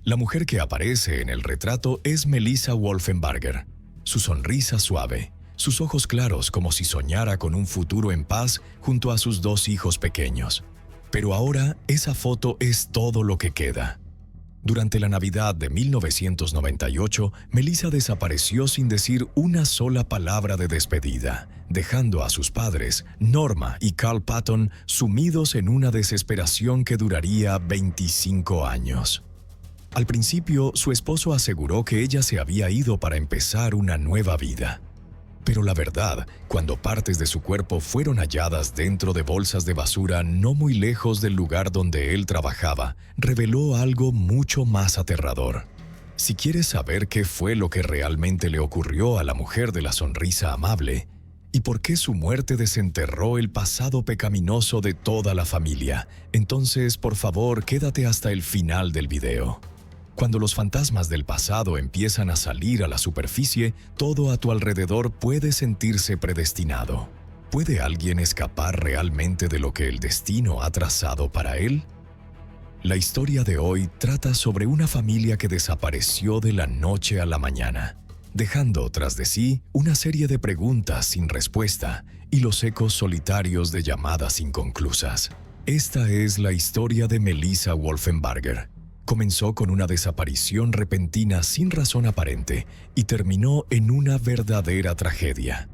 La mujer que aparece en el retrato es Melissa Wolfenbarger. Su sonrisa suave, sus ojos claros como si soñara con un futuro en paz junto a sus 2 hijos pequeños. Pero ahora esa foto es todo lo que queda. Durante la Navidad de 1998, Melissa desapareció sin decir una sola palabra de despedida, dejando a sus padres, Norma y Carl Patton, sumidos en una desesperación que duraría 25 años. Al principio, su esposo aseguró que ella se había ido para empezar una nueva vida. Pero la verdad, cuando partes de su cuerpo fueron halladas dentro de bolsas de basura no muy lejos del lugar donde él trabajaba, reveló algo mucho más aterrador. Si quieres saber qué fue lo que realmente le ocurrió a la mujer de la sonrisa amable, y por qué su muerte desenterró el pasado pecaminoso de toda la familia, entonces por favor quédate hasta el final del video. Cuando los fantasmas del pasado empiezan a salir a la superficie, todo a tu alrededor puede sentirse predestinado. ¿Puede alguien escapar realmente de lo que el destino ha trazado para él? La historia de hoy trata sobre una familia que desapareció de la noche a la mañana, dejando tras de sí una serie de preguntas sin respuesta y los ecos solitarios de llamadas inconclusas. Esta es la historia de Melissa Wolfenbarger. Comenzó con una desaparición repentina sin razón aparente y terminó en una verdadera tragedia.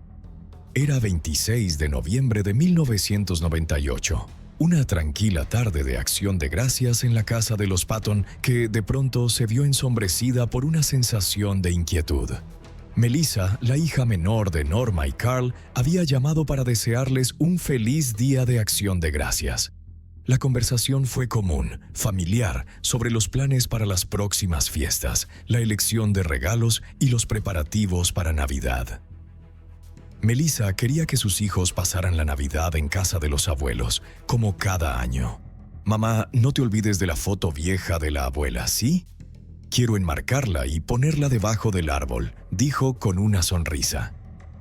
Era 26 de noviembre de 1998, una tranquila tarde de Acción de Gracias en la casa de los Patton que de pronto se vio ensombrecida por una sensación de inquietud. Melissa, la hija menor de Norma y Carl, había llamado para desearles un feliz día de Acción de Gracias. La conversación fue común, familiar, sobre los planes para las próximas fiestas, la elección de regalos y los preparativos para Navidad. Melissa quería que sus hijos pasaran la Navidad en casa de los abuelos, como cada año. «Mamá, no te olvides de la foto vieja de la abuela, ¿sí? Quiero enmarcarla y ponerla debajo del árbol», dijo con una sonrisa.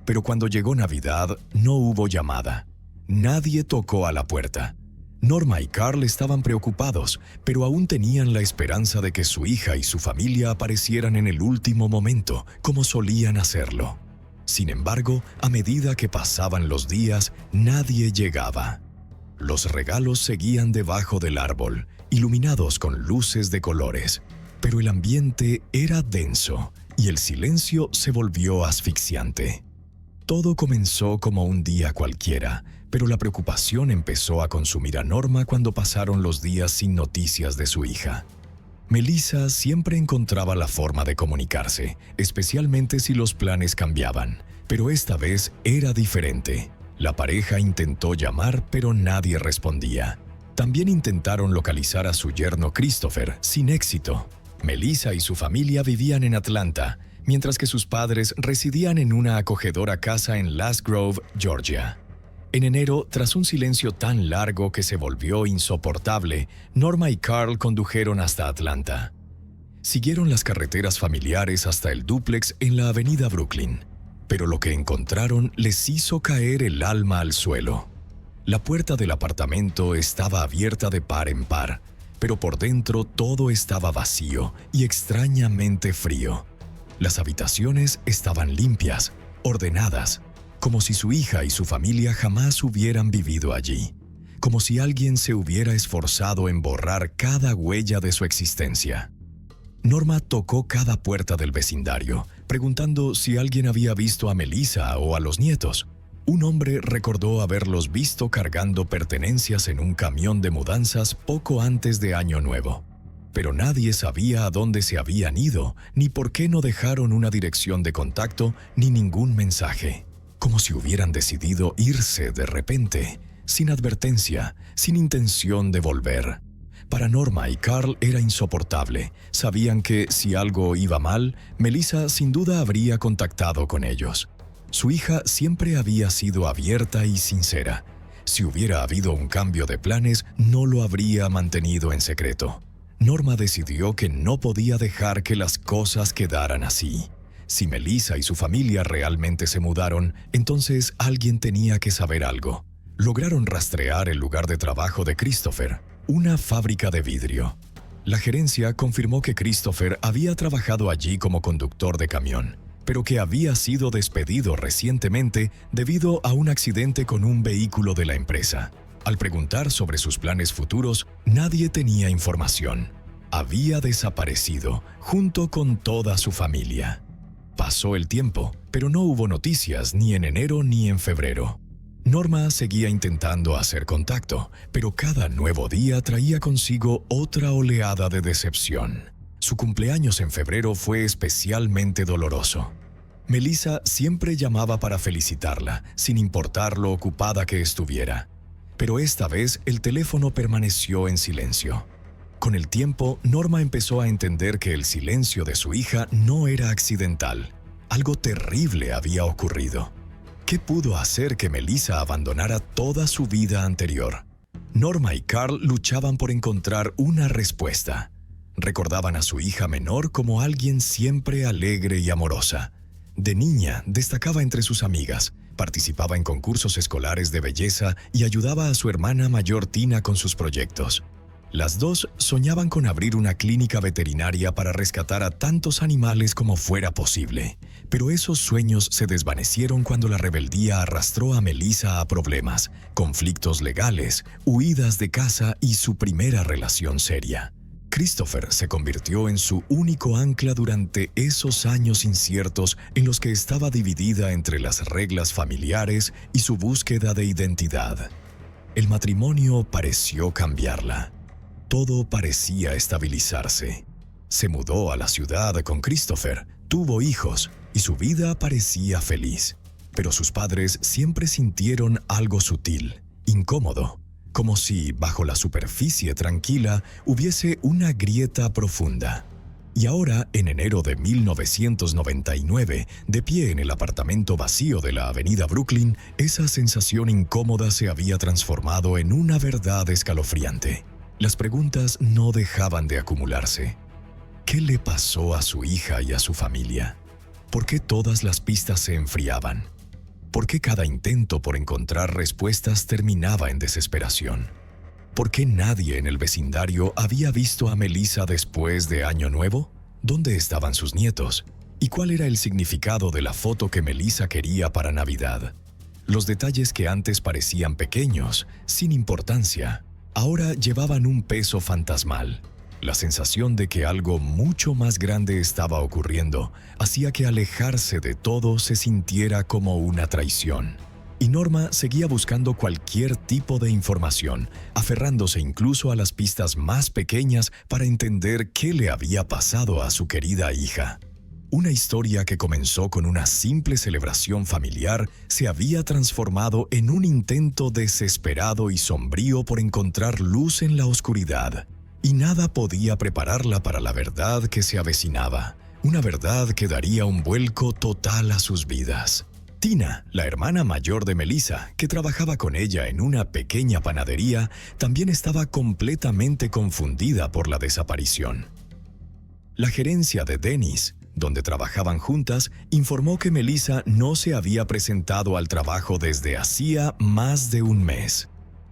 Pero cuando llegó Navidad, no hubo llamada. Nadie tocó a la puerta. Norma y Carl estaban preocupados, pero aún tenían la esperanza de que su hija y su familia aparecieran en el último momento, como solían hacerlo. Sin embargo, a medida que pasaban los días, nadie llegaba. Los regalos seguían debajo del árbol, iluminados con luces de colores, pero el ambiente era denso y el silencio se volvió asfixiante. Todo comenzó como un día cualquiera, pero la preocupación empezó a consumir a Norma cuando pasaron los días sin noticias de su hija. Melissa siempre encontraba la forma de comunicarse, especialmente si los planes cambiaban, pero esta vez era diferente. La pareja intentó llamar, pero nadie respondía. También intentaron localizar a su yerno Christopher, sin éxito. Melissa y su familia vivían en Atlanta, mientras que sus padres residían en una acogedora casa en Last Grove, Georgia. En enero, tras un silencio tan largo que se volvió insoportable, Norma y Carl condujeron hasta Atlanta. Siguieron las carreteras familiares hasta el dúplex en la avenida Brooklyn, pero lo que encontraron les hizo caer el alma al suelo. La puerta del apartamento estaba abierta de par en par, pero por dentro todo estaba vacío y extrañamente frío. Las habitaciones estaban limpias, ordenadas, como si su hija y su familia jamás hubieran vivido allí, como si alguien se hubiera esforzado en borrar cada huella de su existencia. Norma tocó cada puerta del vecindario, preguntando si alguien había visto a Melissa o a los nietos. Un hombre recordó haberlos visto cargando pertenencias en un camión de mudanzas poco antes de Año Nuevo. Pero nadie sabía a dónde se habían ido, ni por qué no dejaron una dirección de contacto, ni ningún mensaje. Como si hubieran decidido irse de repente, sin advertencia, sin intención de volver. Para Norma y Carl era insoportable. Sabían que, si algo iba mal, Melissa sin duda habría contactado con ellos. Su hija siempre había sido abierta y sincera. Si hubiera habido un cambio de planes, no lo habría mantenido en secreto. Norma decidió que no podía dejar que las cosas quedaran así. Si Melissa y su familia realmente se mudaron, entonces alguien tenía que saber algo. Lograron rastrear el lugar de trabajo de Christopher, una fábrica de vidrio. La gerencia confirmó que Christopher había trabajado allí como conductor de camión, pero que había sido despedido recientemente debido a un accidente con un vehículo de la empresa. Al preguntar sobre sus planes futuros, nadie tenía información. Había desaparecido junto con toda su familia. Pasó el tiempo, pero no hubo noticias ni en enero ni en febrero. Norma seguía intentando hacer contacto, pero cada nuevo día traía consigo otra oleada de decepción. Su cumpleaños en febrero fue especialmente doloroso. Melissa siempre llamaba para felicitarla, sin importar lo ocupada que estuviera. Pero esta vez el teléfono permaneció en silencio. Con el tiempo, Norma empezó a entender que el silencio de su hija no era accidental. Algo terrible había ocurrido. ¿Qué pudo hacer que Melissa abandonara toda su vida anterior? Norma y Carl luchaban por encontrar una respuesta. Recordaban a su hija menor como alguien siempre alegre y amorosa. De niña, destacaba entre sus amigas, participaba en concursos escolares de belleza y ayudaba a su hermana mayor Tina con sus proyectos. Las dos soñaban con abrir una clínica veterinaria para rescatar a tantos animales como fuera posible. Pero esos sueños se desvanecieron cuando la rebeldía arrastró a Melissa a problemas, conflictos legales, huidas de casa y su primera relación seria. Christopher se convirtió en su único ancla durante esos años inciertos en los que estaba dividida entre las reglas familiares y su búsqueda de identidad. El matrimonio pareció cambiarla. Todo parecía estabilizarse. Se mudó a la ciudad con Christopher, tuvo hijos y su vida parecía feliz. Pero sus padres siempre sintieron algo sutil, incómodo, como si bajo la superficie tranquila hubiese una grieta profunda. Y ahora, en enero de 1999, de pie en el apartamento vacío de la avenida Brooklyn, esa sensación incómoda se había transformado en una verdad escalofriante. Las preguntas no dejaban de acumularse. ¿Qué le pasó a su hija y a su familia? ¿Por qué todas las pistas se enfriaban? ¿Por qué cada intento por encontrar respuestas terminaba en desesperación? ¿Por qué nadie en el vecindario había visto a Melissa después de Año Nuevo? ¿Dónde estaban sus nietos? ¿Y cuál era el significado de la foto que Melissa quería para Navidad? Los detalles que antes parecían pequeños, sin importancia, ahora llevaban un peso fantasmal. La sensación de que algo mucho más grande estaba ocurriendo hacía que alejarse de todo se sintiera como una traición. Y Norma seguía buscando cualquier tipo de información, aferrándose incluso a las pistas más pequeñas para entender qué le había pasado a su querida hija. Una historia que comenzó con una simple celebración familiar se había transformado en un intento desesperado y sombrío por encontrar luz en la oscuridad. Y nada podía prepararla para la verdad que se avecinaba, una verdad que daría un vuelco total a sus vidas. Tina, la hermana mayor de Melissa, que trabajaba con ella en una pequeña panadería, también estaba completamente confundida por la desaparición. La gerencia de Dennis, donde trabajaban juntas, informó que Melissa no se había presentado al trabajo desde hacía más de un mes.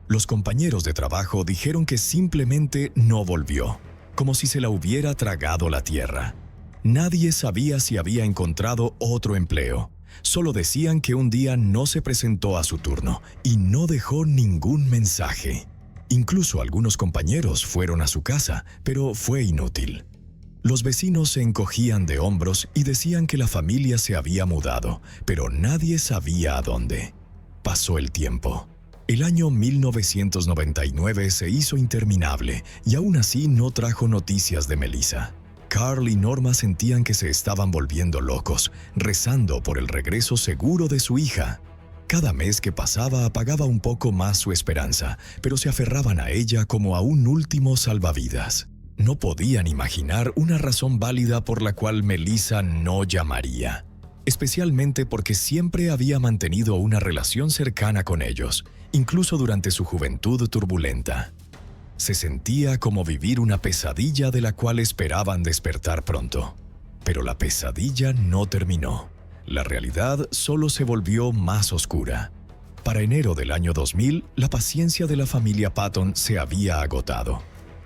Los compañeros de trabajo dijeron que simplemente no volvió, como si se la hubiera tragado la tierra. Nadie sabía si había encontrado otro empleo. Solo decían que un día no se presentó a su turno y no dejó ningún mensaje. Incluso algunos compañeros fueron a su casa, pero fue inútil. Los vecinos se encogían de hombros y decían que la familia se había mudado, pero nadie sabía a dónde. Pasó el tiempo. El año 1999 se hizo interminable y aún así no trajo noticias de Melissa. Carl y Norma sentían que se estaban volviendo locos, rezando por el regreso seguro de su hija. Cada mes que pasaba apagaba un poco más su esperanza, pero se aferraban a ella como a un último salvavidas. No podían imaginar una razón válida por la cual Melissa no llamaría, especialmente porque siempre había mantenido una relación cercana con ellos, incluso durante su juventud turbulenta. Se sentía como vivir una pesadilla de la cual esperaban despertar pronto. Pero la pesadilla no terminó. La realidad solo se volvió más oscura. Para enero del año 2000, la paciencia de la familia Patton se había agotado.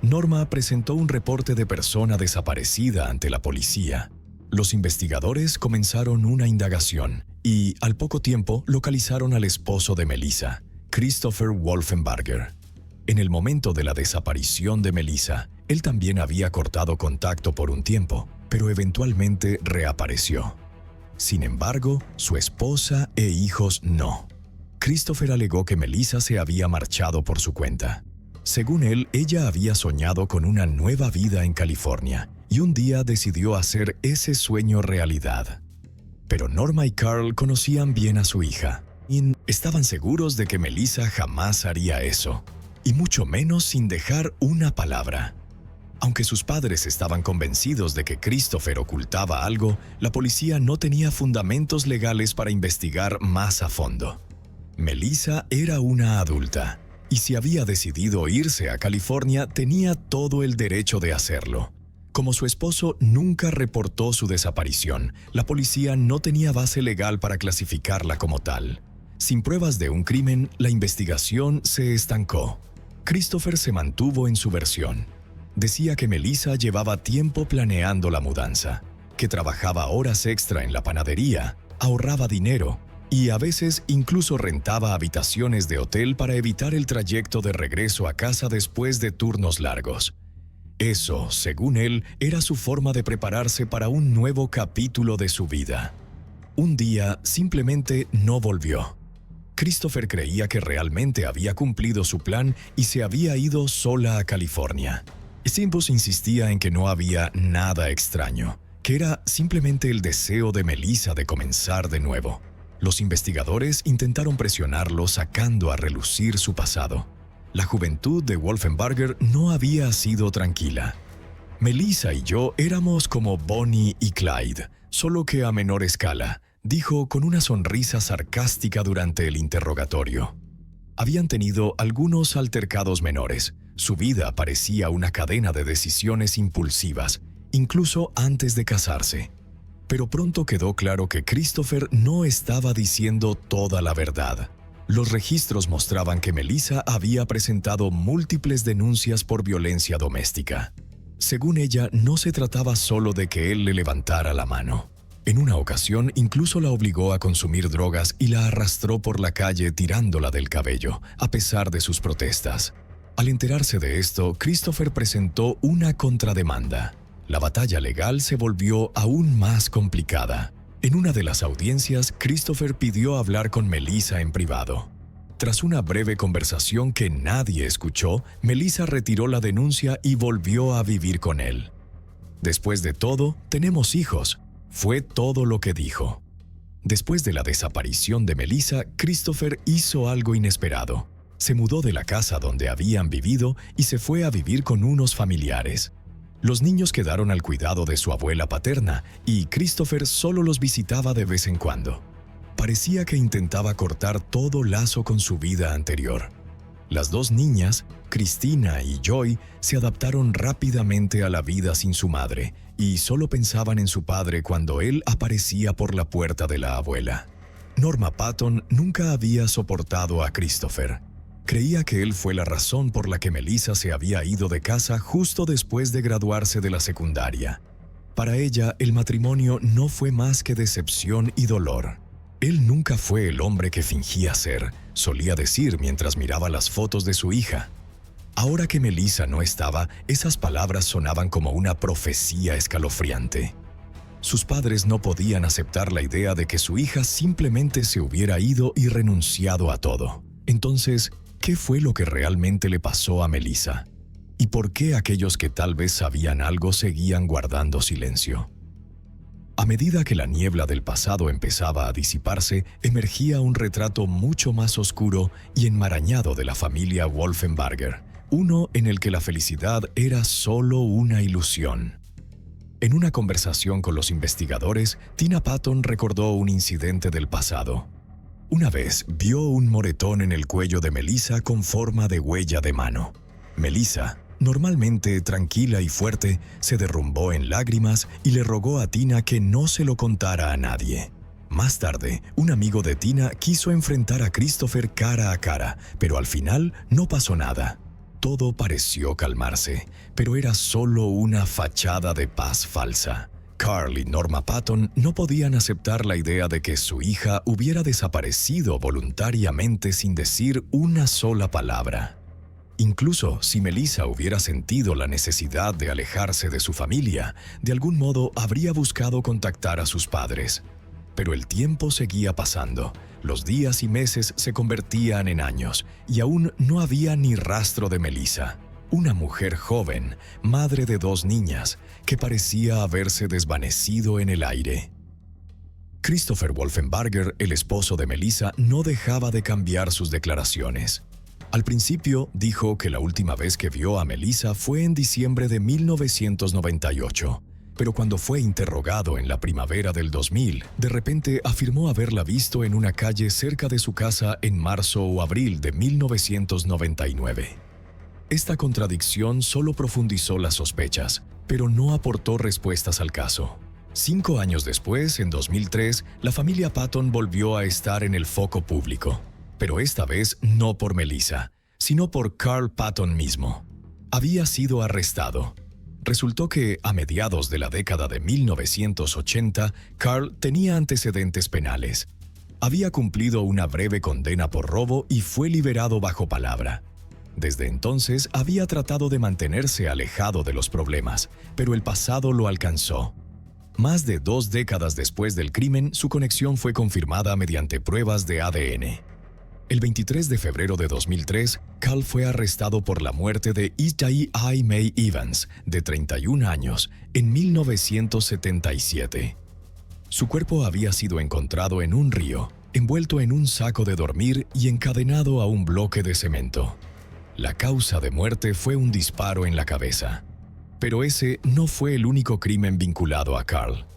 Norma presentó un reporte de persona desaparecida ante la policía. Los investigadores comenzaron una indagación y, al poco tiempo, localizaron al esposo de Melissa, Christopher Wolfenbarger. En el momento de la desaparición de Melissa, él también había cortado contacto por un tiempo, pero eventualmente reapareció. Sin embargo, su esposa e hijos no. Christopher alegó que Melissa se había marchado por su cuenta. Según él, ella había soñado con una nueva vida en California y un día decidió hacer ese sueño realidad. Pero Norma y Carl conocían bien a su hija y estaban seguros de que Melissa jamás haría eso, y mucho menos sin dejar una palabra. Aunque sus padres estaban convencidos de que Christopher ocultaba algo, la policía no tenía fundamentos legales para investigar más a fondo. Melissa era una adulta, y si había decidido irse a California, tenía todo el derecho de hacerlo. Como su esposo nunca reportó su desaparición, la policía no tenía base legal para clasificarla como tal. Sin pruebas de un crimen, la investigación se estancó. Christopher se mantuvo en su versión. Decía que Melissa llevaba tiempo planeando la mudanza, que trabajaba horas extra en la panadería, ahorraba dinero y a veces incluso rentaba habitaciones de hotel para evitar el trayecto de regreso a casa después de turnos largos. Eso, según él, era su forma de prepararse para un nuevo capítulo de su vida. Un día simplemente no volvió. Christopher creía que realmente había cumplido su plan y se había ido sola a California. Stimpus insistía en que no había nada extraño, que era simplemente el deseo de Melissa de comenzar de nuevo. Los investigadores intentaron presionarlo sacando a relucir su pasado. La juventud de Wolfenbarger no había sido tranquila. Melissa y yo éramos como Bonnie y Clyde, solo que a menor escala, dijo con una sonrisa sarcástica durante el interrogatorio. Habían tenido algunos altercados menores. Su vida parecía una cadena de decisiones impulsivas, incluso antes de casarse. Pero pronto quedó claro que Christopher no estaba diciendo toda la verdad. Los registros mostraban que Melissa había presentado múltiples denuncias por violencia doméstica. Según ella, no se trataba solo de que él le levantara la mano. En una ocasión, incluso la obligó a consumir drogas y la arrastró por la calle tirándola del cabello, a pesar de sus protestas. Al enterarse de esto, Christopher presentó una contrademanda. La batalla legal se volvió aún más complicada. En una de las audiencias, Christopher pidió hablar con Melissa en privado. Tras una breve conversación que nadie escuchó, Melissa retiró la denuncia y volvió a vivir con él. Después de todo, tenemos hijos. Fue todo lo que dijo. Después de la desaparición de Melissa, Christopher hizo algo inesperado. Se mudó de la casa donde habían vivido y se fue a vivir con unos familiares. Los niños quedaron al cuidado de su abuela paterna y Christopher solo los visitaba de vez en cuando. Parecía que intentaba cortar todo lazo con su vida anterior. Las dos niñas, Christina y Joy, se adaptaron rápidamente a la vida sin su madre y solo pensaban en su padre cuando él aparecía por la puerta de la abuela. Norma Patton nunca había soportado a Christopher. Creía que él fue la razón por la que Melissa se había ido de casa justo después de graduarse de la secundaria. Para ella, el matrimonio no fue más que decepción y dolor. Él nunca fue el hombre que fingía ser, solía decir mientras miraba las fotos de su hija. Ahora que Melissa no estaba, esas palabras sonaban como una profecía escalofriante. Sus padres no podían aceptar la idea de que su hija simplemente se hubiera ido y renunciado a todo. Entonces, ¿qué fue lo que realmente le pasó a Melissa? ¿Y por qué aquellos que tal vez sabían algo seguían guardando silencio? A medida que la niebla del pasado empezaba a disiparse, emergía un retrato mucho más oscuro y enmarañado de la familia Wolfenbarger, uno en el que la felicidad era solo una ilusión. En una conversación con los investigadores, Tina Patton recordó un incidente del pasado. Una vez vio un moretón en el cuello de Melissa con forma de huella de mano. Melissa, normalmente tranquila y fuerte, se derrumbó en lágrimas y le rogó a Tina que no se lo contara a nadie. Más tarde, un amigo de Tina quiso enfrentar a Christopher cara a cara, pero al final no pasó nada. Todo pareció calmarse, pero era solo una fachada de paz falsa. Carl y Norma Patton no podían aceptar la idea de que su hija hubiera desaparecido voluntariamente sin decir una sola palabra. Incluso si Melissa hubiera sentido la necesidad de alejarse de su familia, de algún modo habría buscado contactar a sus padres. Pero el tiempo seguía pasando, los días y meses se convertían en años, y aún no había ni rastro de Melissa, una mujer joven, madre de 2 niñas, que parecía haberse desvanecido en el aire. Christopher Wolfenbarger, el esposo de Melissa, no dejaba de cambiar sus declaraciones. Al principio dijo que la última vez que vio a Melissa fue en diciembre de 1998, pero cuando fue interrogado en la primavera del 2000, de repente afirmó haberla visto en una calle cerca de su casa en marzo o abril de 1999. Esta contradicción solo profundizó las sospechas, pero no aportó respuestas al caso. 5 años después, en 2003, la familia Patton volvió a estar en el foco público, pero esta vez no por Melissa, sino por Carl Patton mismo. Había sido arrestado. Resultó que, a mediados de la década de 1980, Carl tenía antecedentes penales. Había cumplido una breve condena por robo y fue liberado bajo palabra. Desde entonces había tratado de mantenerse alejado de los problemas, pero el pasado lo alcanzó. Más de 2 décadas después del crimen, su conexión fue confirmada mediante pruebas de ADN. El 23 de febrero de 2003, Carl fue arrestado por la muerte de Itaí May Evans, de 31 años, en 1977. Su cuerpo había sido encontrado en un río, envuelto en un saco de dormir y encadenado a un bloque de cemento. La causa de muerte fue un disparo en la cabeza. Pero ese no fue el único crimen vinculado a Carl.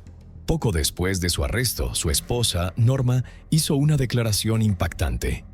Poco después de su arresto, su esposa, Norma, hizo una declaración impactante.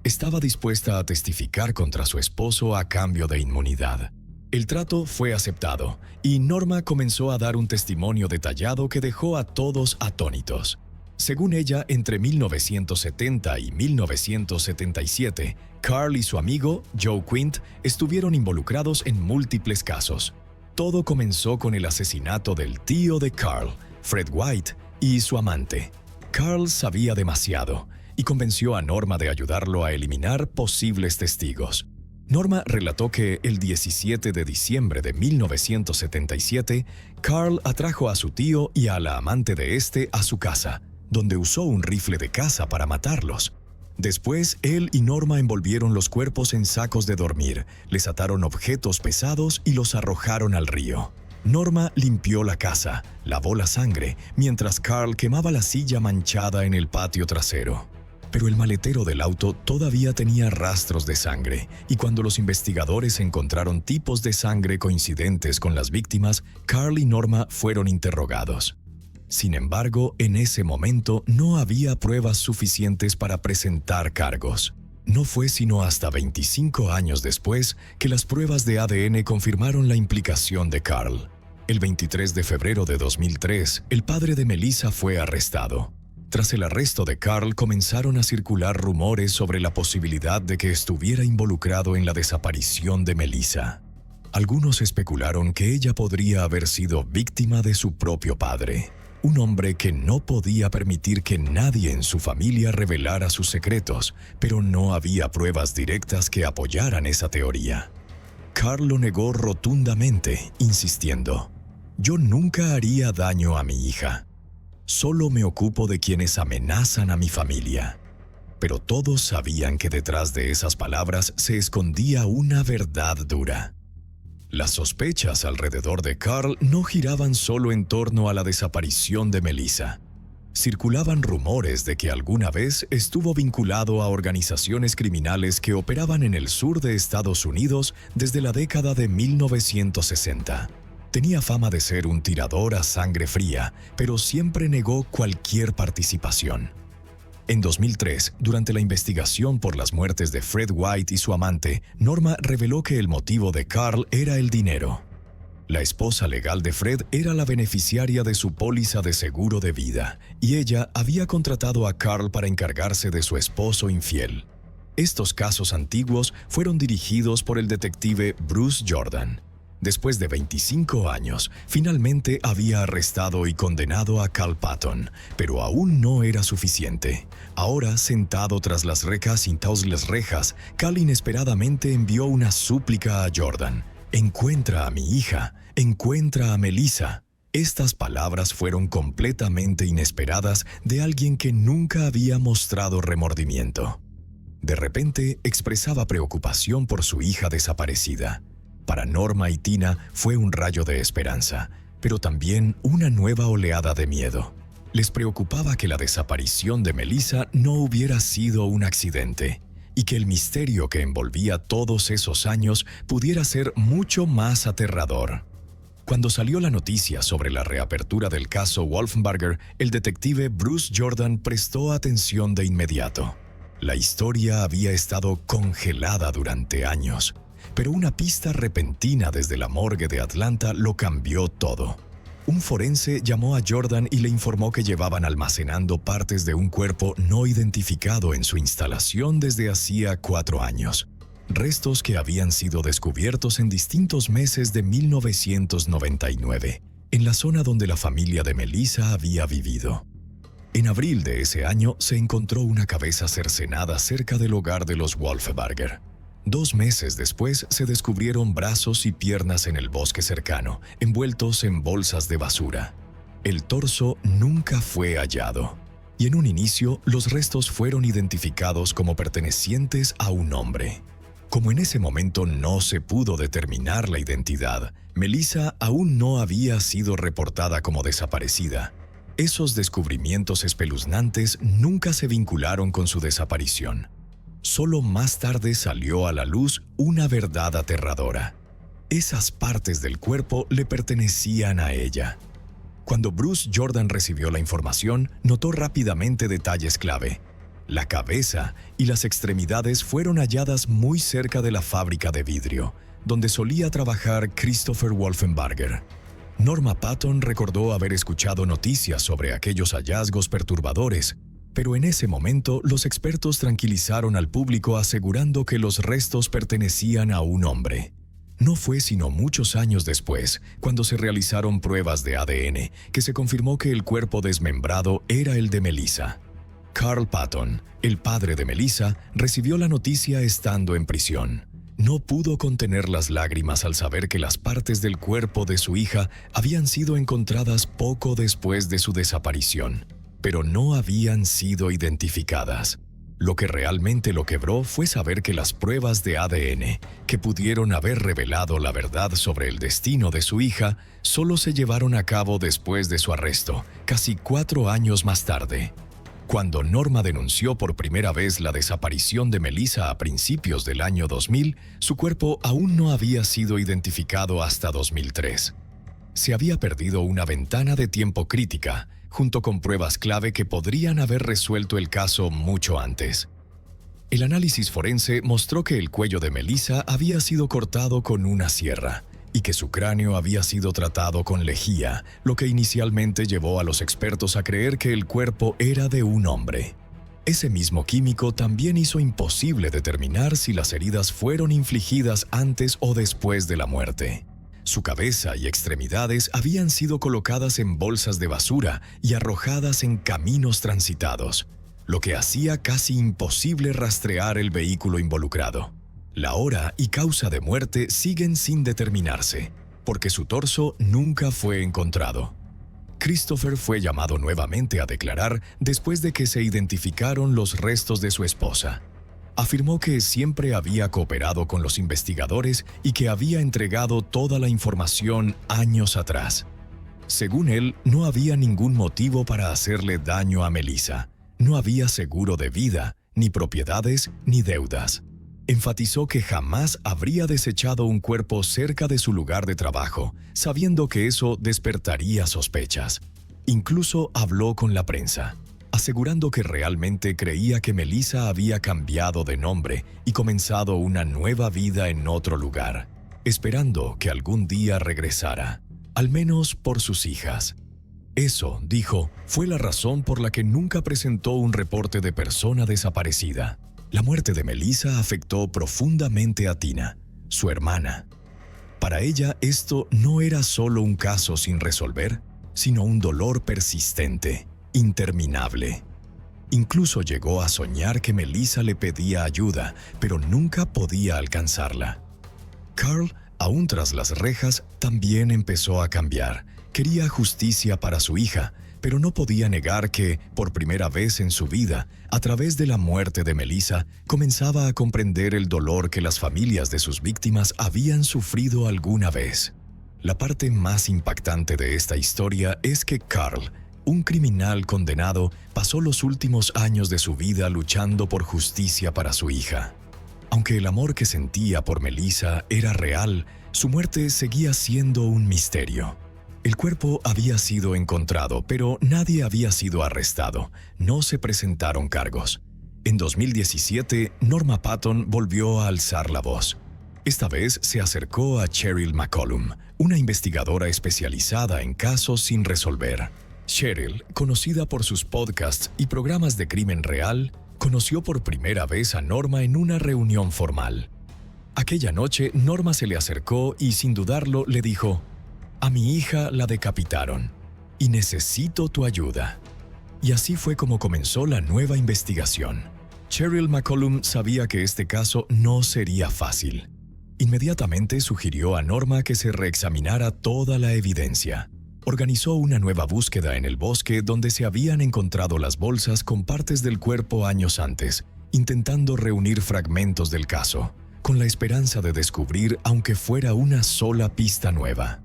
Estaba dispuesta a testificar contra su esposo a cambio de inmunidad. El trato fue aceptado, y Norma comenzó a dar un testimonio detallado que dejó a todos atónitos. Según ella, entre 1970 y 1977, Carl y su amigo, Joe Quint, estuvieron involucrados en múltiples casos. Todo comenzó con el asesinato del tío de Carl, Fred White, y su amante. Carl sabía demasiado y convenció a Norma de ayudarlo a eliminar posibles testigos. Norma relató que el 17 de diciembre de 1977, Carl atrajo a su tío y a la amante de este a su casa, donde usó un rifle de caza para matarlos. Después, él y Norma envolvieron los cuerpos en sacos de dormir, les ataron objetos pesados y los arrojaron al río. Norma limpió la casa, lavó la sangre, mientras Carl quemaba la silla manchada en el patio trasero. Pero el maletero del auto todavía tenía rastros de sangre, y cuando los investigadores encontraron tipos de sangre coincidentes con las víctimas, Carl y Norma fueron interrogados. Sin embargo, en ese momento no había pruebas suficientes para presentar cargos. No fue sino hasta 25 años después que las pruebas de ADN confirmaron la implicación de Carl. El 23 de febrero de 2003, el padre de Melissa fue arrestado. Tras el arresto de Carl, comenzaron a circular rumores sobre la posibilidad de que estuviera involucrado en la desaparición de Melissa. Algunos especularon que ella podría haber sido víctima de su propio padre, un hombre que no podía permitir que nadie en su familia revelara sus secretos, pero no había pruebas directas que apoyaran esa teoría. Carl lo negó rotundamente, insistiendo: «Yo nunca haría daño a mi hija. Solo me ocupo de quienes amenazan a mi familia». Pero todos sabían que detrás de esas palabras se escondía una verdad dura. Las sospechas alrededor de Carl no giraban solo en torno a la desaparición de Melissa. Circulaban rumores de que alguna vez estuvo vinculado a organizaciones criminales que operaban en el sur de Estados Unidos desde la década de 1960. Tenía fama de ser un tirador a sangre fría, pero siempre negó cualquier participación. En 2003, durante la investigación por las muertes de Fred White y su amante, Norma reveló que el motivo de Carl era el dinero. La esposa legal de Fred era la beneficiaria de su póliza de seguro de vida, y ella había contratado a Carl para encargarse de su esposo infiel. Estos casos antiguos fueron dirigidos por el detective Bruce Jordan. Después de 25 años, finalmente había arrestado y condenado a Carl Patton, pero aún no era suficiente. Ahora, sentado tras las rejas, Carl inesperadamente envió una súplica a Jordan. «Encuentra a mi hija, encuentra a Melissa». Estas palabras fueron completamente inesperadas de alguien que nunca había mostrado remordimiento. De repente, expresaba preocupación por su hija desaparecida. Para Norma y Tina fue un rayo de esperanza, pero también una nueva oleada de miedo. Les preocupaba que la desaparición de Melissa no hubiera sido un accidente y que el misterio que envolvía todos esos años pudiera ser mucho más aterrador. Cuando salió la noticia sobre la reapertura del caso Wolfenbarger, el detective Bruce Jordan prestó atención de inmediato. La historia había estado congelada durante años, pero una pista repentina desde la morgue de Atlanta lo cambió todo. Un forense llamó a Jordan y le informó que llevaban almacenando partes de un cuerpo no identificado en su instalación desde hacía 4 años. Restos que habían sido descubiertos en distintos meses de 1999, en la zona donde la familia de Melissa había vivido. En abril de ese año se encontró una cabeza cercenada cerca del hogar de los Wolfenbarger. 2 meses después se descubrieron brazos y piernas en el bosque cercano, envueltos en bolsas de basura. El torso nunca fue hallado, y en un inicio los restos fueron identificados como pertenecientes a un hombre. Como en ese momento no se pudo determinar la identidad, Melissa aún no había sido reportada como desaparecida. Esos descubrimientos espeluznantes nunca se vincularon con su desaparición. Solo más tarde salió a la luz una verdad aterradora. Esas partes del cuerpo le pertenecían a ella. Cuando Bruce Jordan recibió la información, notó rápidamente detalles clave. La cabeza y las extremidades fueron halladas muy cerca de la fábrica de vidrio, donde solía trabajar Christopher Wolfenbarger. Norma Patton recordó haber escuchado noticias sobre aquellos hallazgos perturbadores, pero en ese momento los expertos tranquilizaron al público asegurando que los restos pertenecían a un hombre. No fue sino muchos años después, cuando se realizaron pruebas de ADN, que se confirmó que el cuerpo desmembrado era el de Melissa. Carl Patton, el padre de Melissa, recibió la noticia estando en prisión. No pudo contener las lágrimas al saber que las partes del cuerpo de su hija habían sido encontradas poco después de su desaparición, pero no habían sido identificadas. Lo que realmente lo quebró fue saber que las pruebas de ADN, que pudieron haber revelado la verdad sobre el destino de su hija, solo se llevaron a cabo después de su arresto, casi 4 años más tarde. Cuando Norma denunció por primera vez la desaparición de Melissa a principios del año 2000, su cuerpo aún no había sido identificado hasta 2003. Se había perdido una ventana de tiempo crítica, junto con pruebas clave que podrían haber resuelto el caso mucho antes. El análisis forense mostró que el cuello de Melissa había sido cortado con una sierra y que su cráneo había sido tratado con lejía, lo que inicialmente llevó a los expertos a creer que el cuerpo era de un hombre. Ese mismo químico también hizo imposible determinar si las heridas fueron infligidas antes o después de la muerte. Su cabeza y extremidades habían sido colocadas en bolsas de basura y arrojadas en caminos transitados, lo que hacía casi imposible rastrear el vehículo involucrado. La hora y causa de muerte siguen sin determinarse, porque su torso nunca fue encontrado. Christopher fue llamado nuevamente a declarar después de que se identificaron los restos de su esposa. Afirmó que siempre había cooperado con los investigadores y que había entregado toda la información años atrás. Según él, no había ningún motivo para hacerle daño a Melissa. No había seguro de vida, ni propiedades, ni deudas. Enfatizó que jamás habría desechado un cuerpo cerca de su lugar de trabajo, sabiendo que eso despertaría sospechas. Incluso habló con la prensa, asegurando que realmente creía que Melissa había cambiado de nombre y comenzado una nueva vida en otro lugar, esperando que algún día regresara, al menos por sus hijas. Eso, dijo, fue la razón por la que nunca presentó un reporte de persona desaparecida. La muerte de Melissa afectó profundamente a Tina, su hermana. Para ella, esto no era solo un caso sin resolver, sino un dolor persistente, interminable. Incluso llegó a soñar que Melissa le pedía ayuda, pero nunca podía alcanzarla. Carl, aún tras las rejas, también empezó a cambiar. Quería justicia para su hija, pero no podía negar que, por primera vez en su vida, a través de la muerte de Melissa, comenzaba a comprender el dolor que las familias de sus víctimas habían sufrido alguna vez. La parte más impactante de esta historia es que Carl, un criminal condenado, pasó los últimos años de su vida luchando por justicia para su hija. Aunque el amor que sentía por Melissa era real, su muerte seguía siendo un misterio. El cuerpo había sido encontrado, pero nadie había sido arrestado. No se presentaron cargos. En 2017, Norma Patton volvió a alzar la voz. Esta vez se acercó a Cheryl McCollum, una investigadora especializada en casos sin resolver. Cheryl, conocida por sus podcasts y programas de crimen real, conoció por primera vez a Norma en una reunión formal. Aquella noche, Norma se le acercó y, sin dudarlo, le dijo: «A mi hija la decapitaron y necesito tu ayuda». Y así fue como comenzó la nueva investigación. Cheryl McCollum sabía que este caso no sería fácil. Inmediatamente sugirió a Norma que se reexaminara toda la evidencia. Organizó una nueva búsqueda en el bosque donde se habían encontrado las bolsas con partes del cuerpo años antes, intentando reunir fragmentos del caso, con la esperanza de descubrir aunque fuera una sola pista nueva.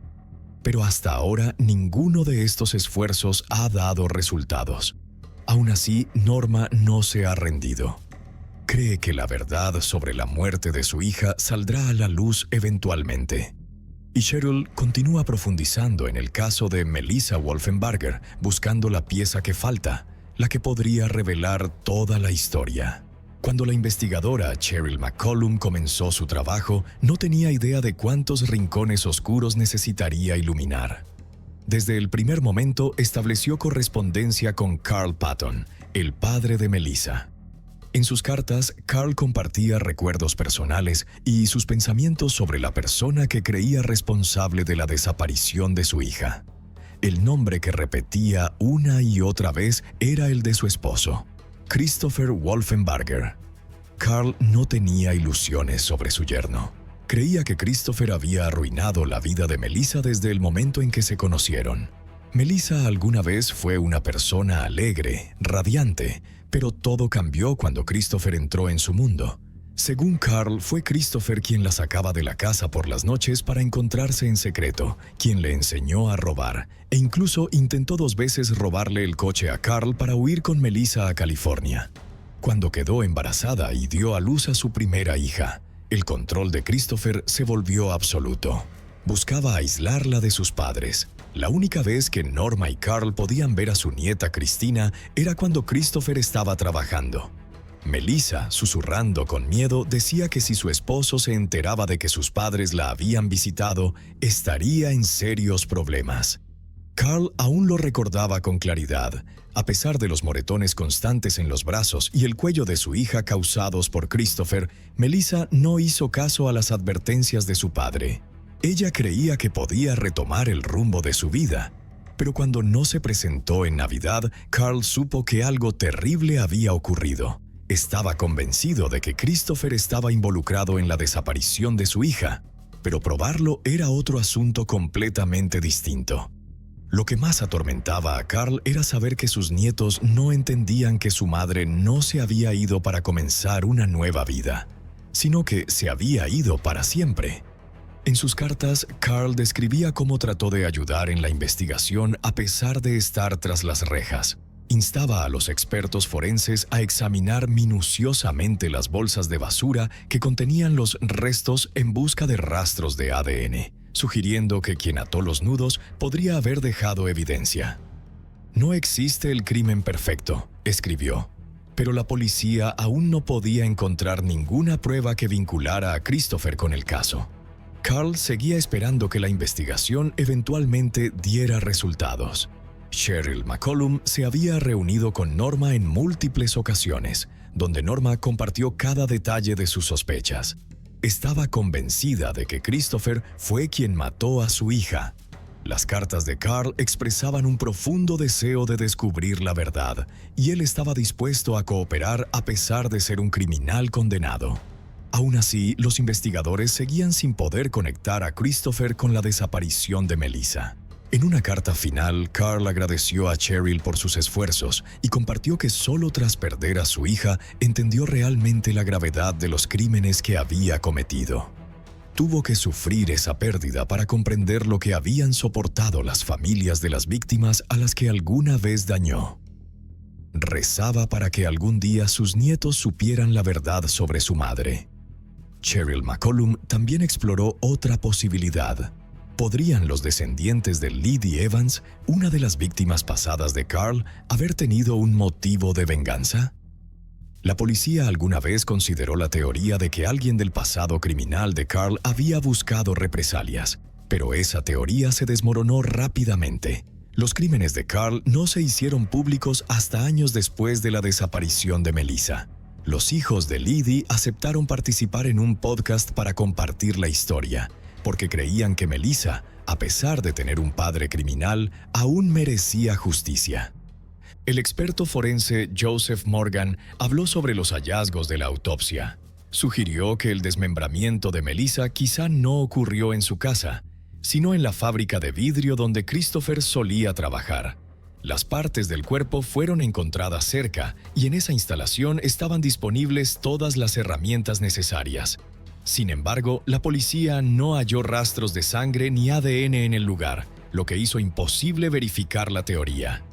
Pero hasta ahora ninguno de estos esfuerzos ha dado resultados. Aún así, Norma no se ha rendido. Cree que la verdad sobre la muerte de su hija saldrá a la luz eventualmente. Y Cheryl continúa profundizando en el caso de Melissa Wolfenbarger, buscando la pieza que falta, la que podría revelar toda la historia. Cuando la investigadora Cheryl McCollum comenzó su trabajo, no tenía idea de cuántos rincones oscuros necesitaría iluminar. Desde el primer momento estableció correspondencia con Carl Patton, el padre de Melissa. En sus cartas, Carl compartía recuerdos personales y sus pensamientos sobre la persona que creía responsable de la desaparición de su hija. El nombre que repetía una y otra vez era el de su esposo, Christopher Wolfenbarger. Carl no tenía ilusiones sobre su yerno. Creía que Christopher había arruinado la vida de Melissa desde el momento en que se conocieron. Melissa alguna vez fue una persona alegre, radiante, pero todo cambió cuando Christopher entró en su mundo. Según Carl, fue Christopher quien la sacaba de la casa por las noches para encontrarse en secreto, quien le enseñó a robar, e incluso intentó 2 veces robarle el coche a Carl para huir con Melissa a California. Cuando quedó embarazada y dio a luz a su primera hija, el control de Christopher se volvió absoluto. Buscaba aislarla de sus padres. La única vez que Norma y Carl podían ver a su nieta Cristina era cuando Christopher estaba trabajando. Melissa, susurrando con miedo, decía que si su esposo se enteraba de que sus padres la habían visitado, estaría en serios problemas. Carl aún lo recordaba con claridad. A pesar de los moretones constantes en los brazos y el cuello de su hija causados por Christopher, Melissa no hizo caso a las advertencias de su padre. Ella creía que podía retomar el rumbo de su vida. Pero cuando no se presentó en Navidad, Carl supo que algo terrible había ocurrido. Estaba convencido de que Christopher estaba involucrado en la desaparición de su hija, pero probarlo era otro asunto completamente distinto. Lo que más atormentaba a Carl era saber que sus nietos no entendían que su madre no se había ido para comenzar una nueva vida, sino que se había ido para siempre. En sus cartas, Carl describía cómo trató de ayudar en la investigación a pesar de estar tras las rejas. Instaba a los expertos forenses a examinar minuciosamente las bolsas de basura que contenían los restos en busca de rastros de ADN, sugiriendo que quien ató los nudos podría haber dejado evidencia. «No existe el crimen perfecto», escribió, pero la policía aún no podía encontrar ninguna prueba que vinculara a Christopher con el caso. Carl seguía esperando que la investigación eventualmente diera resultados. Cheryl McCollum se había reunido con Norma en múltiples ocasiones, donde Norma compartió cada detalle de sus sospechas. Estaba convencida de que Christopher fue quien mató a su hija. Las cartas de Carl expresaban un profundo deseo de descubrir la verdad, y él estaba dispuesto a cooperar a pesar de ser un criminal condenado. Aún así, los investigadores seguían sin poder conectar a Christopher con la desaparición de Melissa. En una carta final, Carl agradeció a Cheryl por sus esfuerzos y compartió que solo tras perder a su hija entendió realmente la gravedad de los crímenes que había cometido. Tuvo que sufrir esa pérdida para comprender lo que habían soportado las familias de las víctimas a las que alguna vez dañó. Rezaba para que algún día sus nietos supieran la verdad sobre su madre. Cheryl McCollum también exploró otra posibilidad. ¿Podrían los descendientes de Liddy Evans, una de las víctimas pasadas de Carl, haber tenido un motivo de venganza? La policía alguna vez consideró la teoría de que alguien del pasado criminal de Carl había buscado represalias, pero esa teoría se desmoronó rápidamente. Los crímenes de Carl no se hicieron públicos hasta años después de la desaparición de Melissa. Los hijos de Liddy aceptaron participar en un podcast para compartir la historia, porque creían que Melissa, a pesar de tener un padre criminal, aún merecía justicia. El experto forense Joseph Morgan habló sobre los hallazgos de la autopsia. Sugirió que el desmembramiento de Melissa quizá no ocurrió en su casa, sino en la fábrica de vidrio donde Christopher solía trabajar. Las partes del cuerpo fueron encontradas cerca y en esa instalación estaban disponibles todas las herramientas necesarias. Sin embargo, la policía no halló rastros de sangre ni ADN en el lugar, lo que hizo imposible verificar la teoría.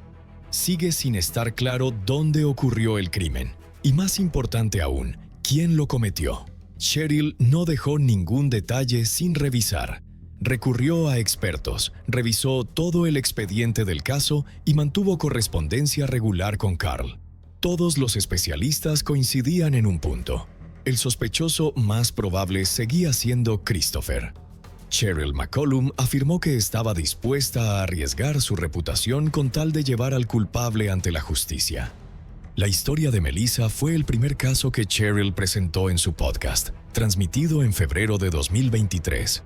Sigue sin estar claro dónde ocurrió el crimen, y más importante aún, quién lo cometió. Cheryl no dejó ningún detalle sin revisar. Recurrió a expertos, revisó todo el expediente del caso y mantuvo correspondencia regular con Carl. Todos los especialistas coincidían en un punto. El sospechoso más probable seguía siendo Christopher. Cheryl McCollum afirmó que estaba dispuesta a arriesgar su reputación con tal de llevar al culpable ante la justicia. La historia de Melissa fue el primer caso que Cheryl presentó en su podcast, transmitido en febrero de 2023.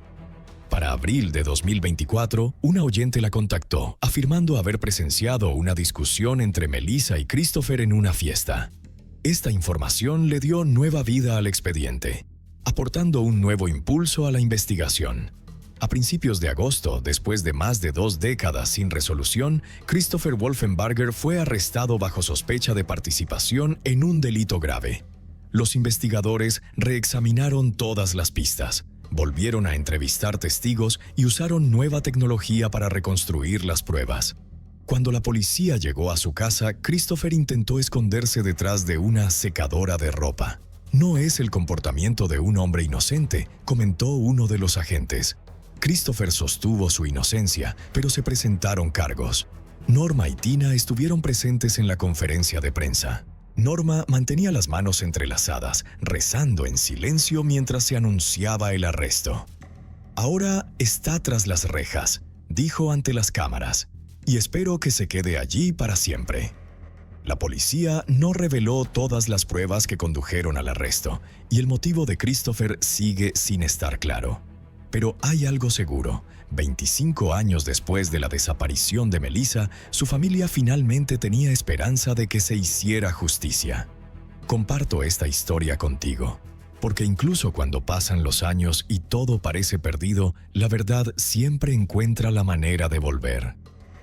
Para abril de 2024, una oyente la contactó, afirmando haber presenciado una discusión entre Melissa y Christopher en una fiesta. Esta información le dio nueva vida al expediente, aportando un nuevo impulso a la investigación. A principios de agosto, después de más de 2 décadas sin resolución, Christopher Wolfenbarger fue arrestado bajo sospecha de participación en un delito grave. Los investigadores reexaminaron todas las pistas, volvieron a entrevistar testigos y usaron nueva tecnología para reconstruir las pruebas. Cuando la policía llegó a su casa, Christopher intentó esconderse detrás de una secadora de ropa. No es el comportamiento de un hombre inocente, comentó uno de los agentes. Christopher sostuvo su inocencia, pero se presentaron cargos. Norma y Tina estuvieron presentes en la conferencia de prensa. Norma mantenía las manos entrelazadas, rezando en silencio mientras se anunciaba el arresto. Ahora está tras las rejas, dijo ante las cámaras, y espero que se quede allí para siempre. La policía no reveló todas las pruebas que condujeron al arresto, y el motivo de Christopher sigue sin estar claro. Pero hay algo seguro: 25 años después de la desaparición de Melissa, su familia finalmente tenía esperanza de que se hiciera justicia. Comparto esta historia contigo, porque incluso cuando pasan los años y todo parece perdido, la verdad siempre encuentra la manera de volver.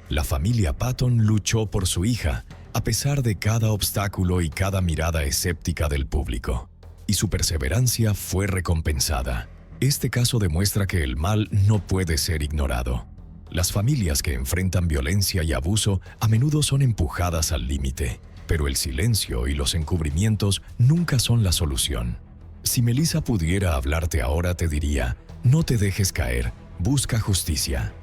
La familia Patton luchó por su hija, a pesar de cada obstáculo y cada mirada escéptica del público, y su perseverancia fue recompensada. Este caso demuestra que el mal no puede ser ignorado. Las familias que enfrentan violencia y abuso a menudo son empujadas al límite, pero el silencio y los encubrimientos nunca son la solución. Si Melissa pudiera hablarte ahora, te diría: no te dejes caer, busca justicia.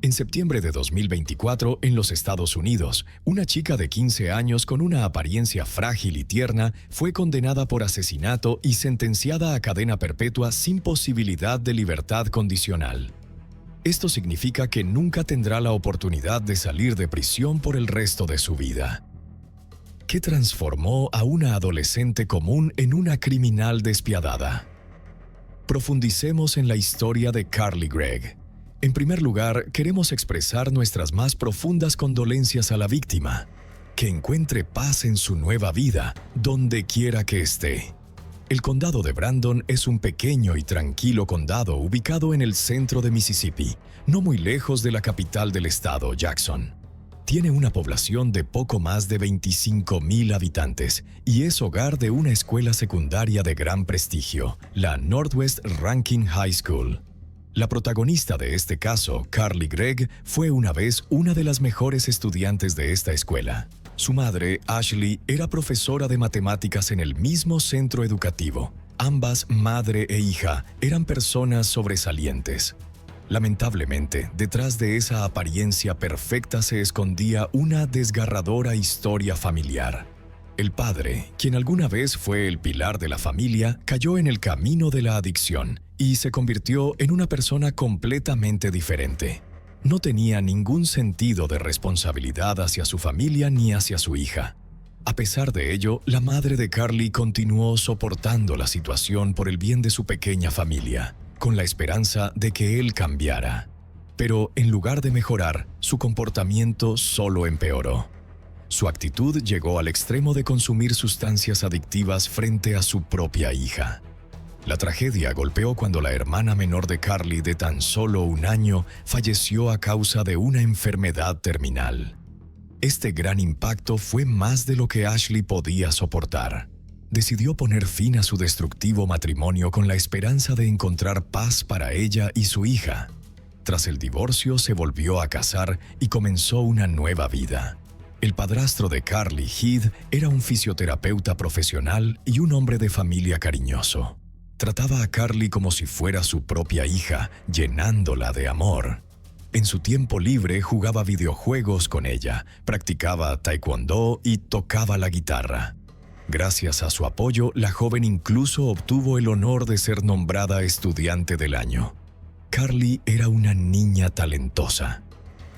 En septiembre de 2024, en los Estados Unidos, una chica de 15 años con una apariencia frágil y tierna fue condenada por asesinato y sentenciada a cadena perpetua sin posibilidad de libertad condicional. Esto significa que nunca tendrá la oportunidad de salir de prisión por el resto de su vida. ¿Qué transformó a una adolescente común en una criminal despiadada? Profundicemos en la historia de Carly Gregg. En primer lugar, queremos expresar nuestras más profundas condolencias a la víctima. Que encuentre paz en su nueva vida, donde quiera que esté. El condado de Brandon es un pequeño y tranquilo condado ubicado en el centro de Mississippi, no muy lejos de la capital del estado, Jackson. Tiene una población de poco más de 25,000 habitantes y es hogar de una escuela secundaria de gran prestigio, la Northwest Rankin High School. La protagonista de este caso, Carly Gregg, fue una vez una de las mejores estudiantes de esta escuela. Su madre, Ashley, era profesora de matemáticas en el mismo centro educativo. Ambas, madre e hija, eran personas sobresalientes. Lamentablemente, detrás de esa apariencia perfecta se escondía una desgarradora historia familiar. El padre, quien alguna vez fue el pilar de la familia, cayó en el camino de la adicción y se convirtió en una persona completamente diferente. No tenía ningún sentido de responsabilidad hacia su familia ni hacia su hija. A pesar de ello, la madre de Carly continuó soportando la situación por el bien de su pequeña familia, con la esperanza de que él cambiara. Pero en lugar de mejorar, su comportamiento solo empeoró. Su actitud llegó al extremo de consumir sustancias adictivas frente a su propia hija. La tragedia golpeó cuando la hermana menor de Carly, de tan solo 1 año, falleció a causa de una enfermedad terminal. Este gran impacto fue más de lo que Ashley podía soportar. Decidió poner fin a su destructivo matrimonio con la esperanza de encontrar paz para ella y su hija. Tras el divorcio, se volvió a casar y comenzó una nueva vida. El padrastro de Carly, Heath, era un fisioterapeuta profesional y un hombre de familia cariñoso. Trataba a Carly como si fuera su propia hija, llenándola de amor. En su tiempo libre jugaba videojuegos con ella, practicaba taekwondo y tocaba la guitarra. Gracias a su apoyo, la joven incluso obtuvo el honor de ser nombrada estudiante del año. Carly era una niña talentosa.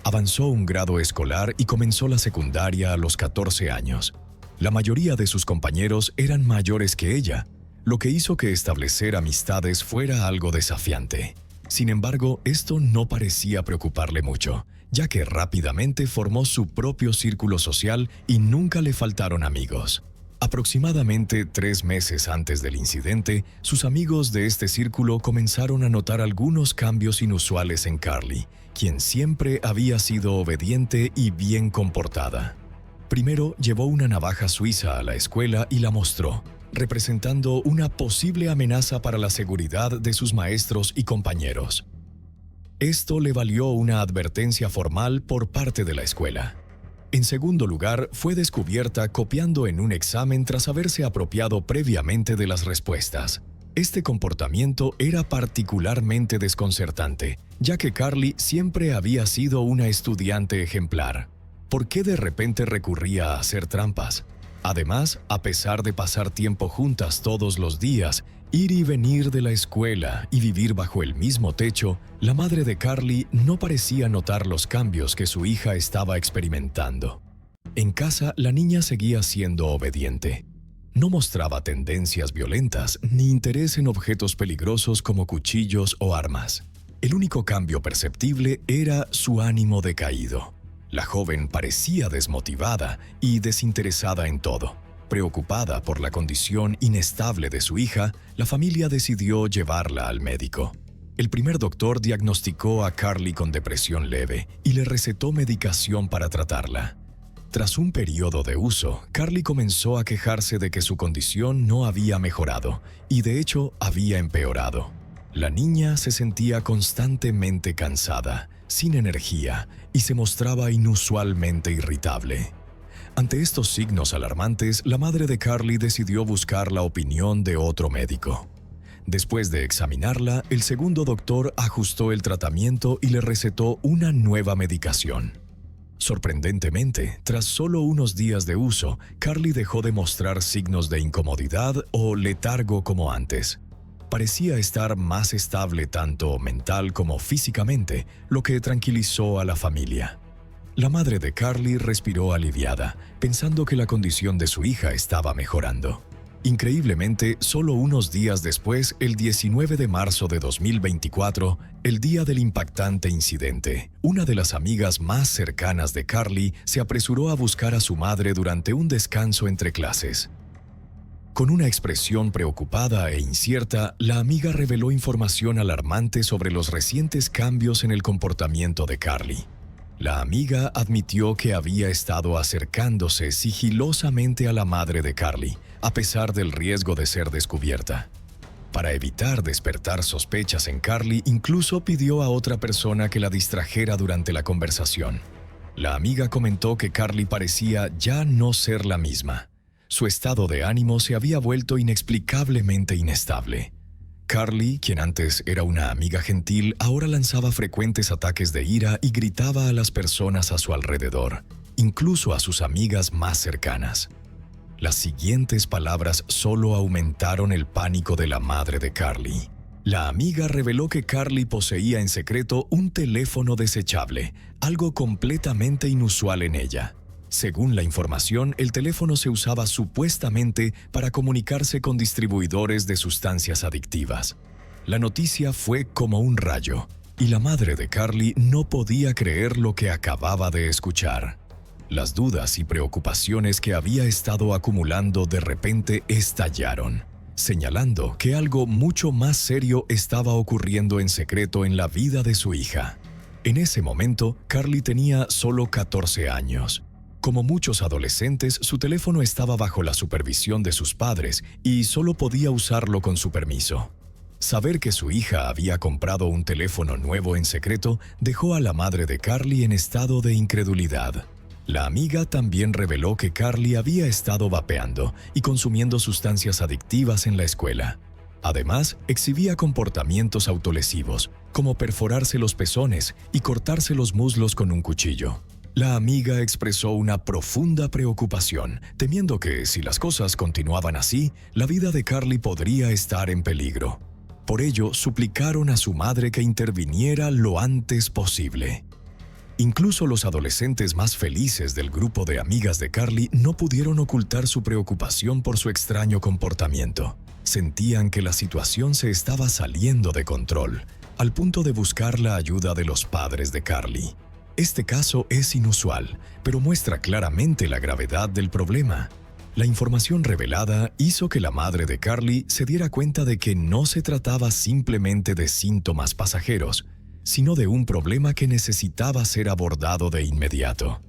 Avanzó un grado escolar y comenzó la secundaria a los 14 años. La mayoría de sus compañeros eran mayores que ella, lo que hizo que establecer amistades fuera algo desafiante. Sin embargo, esto no parecía preocuparle mucho, ya que rápidamente formó su propio círculo social y nunca le faltaron amigos. Aproximadamente 3 meses antes del incidente, sus amigos de este círculo comenzaron a notar algunos cambios inusuales en Carly, quien siempre había sido obediente y bien comportada. Primero, llevó una navaja suiza a la escuela y la mostró, representando una posible amenaza para la seguridad de sus maestros y compañeros. Esto le valió una advertencia formal por parte de la escuela. En segundo lugar, fue descubierta copiando en un examen tras haberse apropiado previamente de las respuestas. Este comportamiento era particularmente desconcertante, ya que Carly siempre había sido una estudiante ejemplar. ¿Por qué de repente recurría a hacer trampas? Además, a pesar de pasar tiempo juntas todos los días, ir y venir de la escuela y vivir bajo el mismo techo, la madre de Carly no parecía notar los cambios que su hija estaba experimentando. En casa, la niña seguía siendo obediente. No mostraba tendencias violentas ni interés en objetos peligrosos como cuchillos o armas. El único cambio perceptible era su ánimo decaído. La joven parecía desmotivada y desinteresada en todo. Preocupada por la condición inestable de su hija, la familia decidió llevarla al médico. El primer doctor diagnosticó a Carly con depresión leve y le recetó medicación para tratarla. Tras un periodo de uso, Carly comenzó a quejarse de que su condición no había mejorado y de hecho había empeorado. La niña se sentía constantemente cansada, sin energía y se mostraba inusualmente irritable. Ante estos signos alarmantes, la madre de Carly decidió buscar la opinión de otro médico. Después de examinarla, el segundo doctor ajustó el tratamiento y le recetó una nueva medicación. Sorprendentemente, tras solo unos días de uso, Carly dejó de mostrar signos de incomodidad o letargo como antes. Parecía estar más estable tanto mental como físicamente, lo que tranquilizó a la familia. La madre de Carly respiró aliviada, pensando que la condición de su hija estaba mejorando. Increíblemente, solo unos días después, el 19 de marzo de 2024, el día del impactante incidente, una de las amigas más cercanas de Carly se apresuró a buscar a su madre durante un descanso entre clases. Con una expresión preocupada e incierta, la amiga reveló información alarmante sobre los recientes cambios en el comportamiento de Carly. La amiga admitió que había estado acercándose sigilosamente a la madre de Carly, a pesar del riesgo de ser descubierta. Para evitar despertar sospechas en Carly, incluso pidió a otra persona que la distrajera durante la conversación. La amiga comentó que Carly parecía ya no ser la misma. Su estado de ánimo se había vuelto inexplicablemente inestable. Carly, quien antes era una amiga gentil, ahora lanzaba frecuentes ataques de ira y gritaba a las personas a su alrededor, incluso a sus amigas más cercanas. Las siguientes palabras solo aumentaron el pánico de la madre de Carly. La amiga reveló que Carly poseía en secreto un teléfono desechable, algo completamente inusual en ella. Según la información, el teléfono se usaba supuestamente para comunicarse con distribuidores de sustancias adictivas. La noticia fue como un rayo, y la madre de Carly no podía creer lo que acababa de escuchar. Las dudas y preocupaciones que había estado acumulando de repente estallaron, señalando que algo mucho más serio estaba ocurriendo en secreto en la vida de su hija. En ese momento, Carly tenía solo 14 años. Como muchos adolescentes, su teléfono estaba bajo la supervisión de sus padres y solo podía usarlo con su permiso. Saber que su hija había comprado un teléfono nuevo en secreto dejó a la madre de Carly en estado de incredulidad. La amiga también reveló que Carly había estado vapeando y consumiendo sustancias adictivas en la escuela. Además, exhibía comportamientos autolesivos, como perforarse los pezones y cortarse los muslos con un cuchillo. La amiga expresó una profunda preocupación, temiendo que, si las cosas continuaban así, la vida de Carly podría estar en peligro. Por ello, suplicaron a su madre que interviniera lo antes posible. Incluso los adolescentes más felices del grupo de amigas de Carly no pudieron ocultar su preocupación por su extraño comportamiento. Sentían que la situación se estaba saliendo de control, al punto de buscar la ayuda de los padres de Carly. Este caso es inusual, pero muestra claramente la gravedad del problema. La información revelada hizo que la madre de Carly se diera cuenta de que no se trataba simplemente de síntomas pasajeros, sino de un problema que necesitaba ser abordado de inmediato.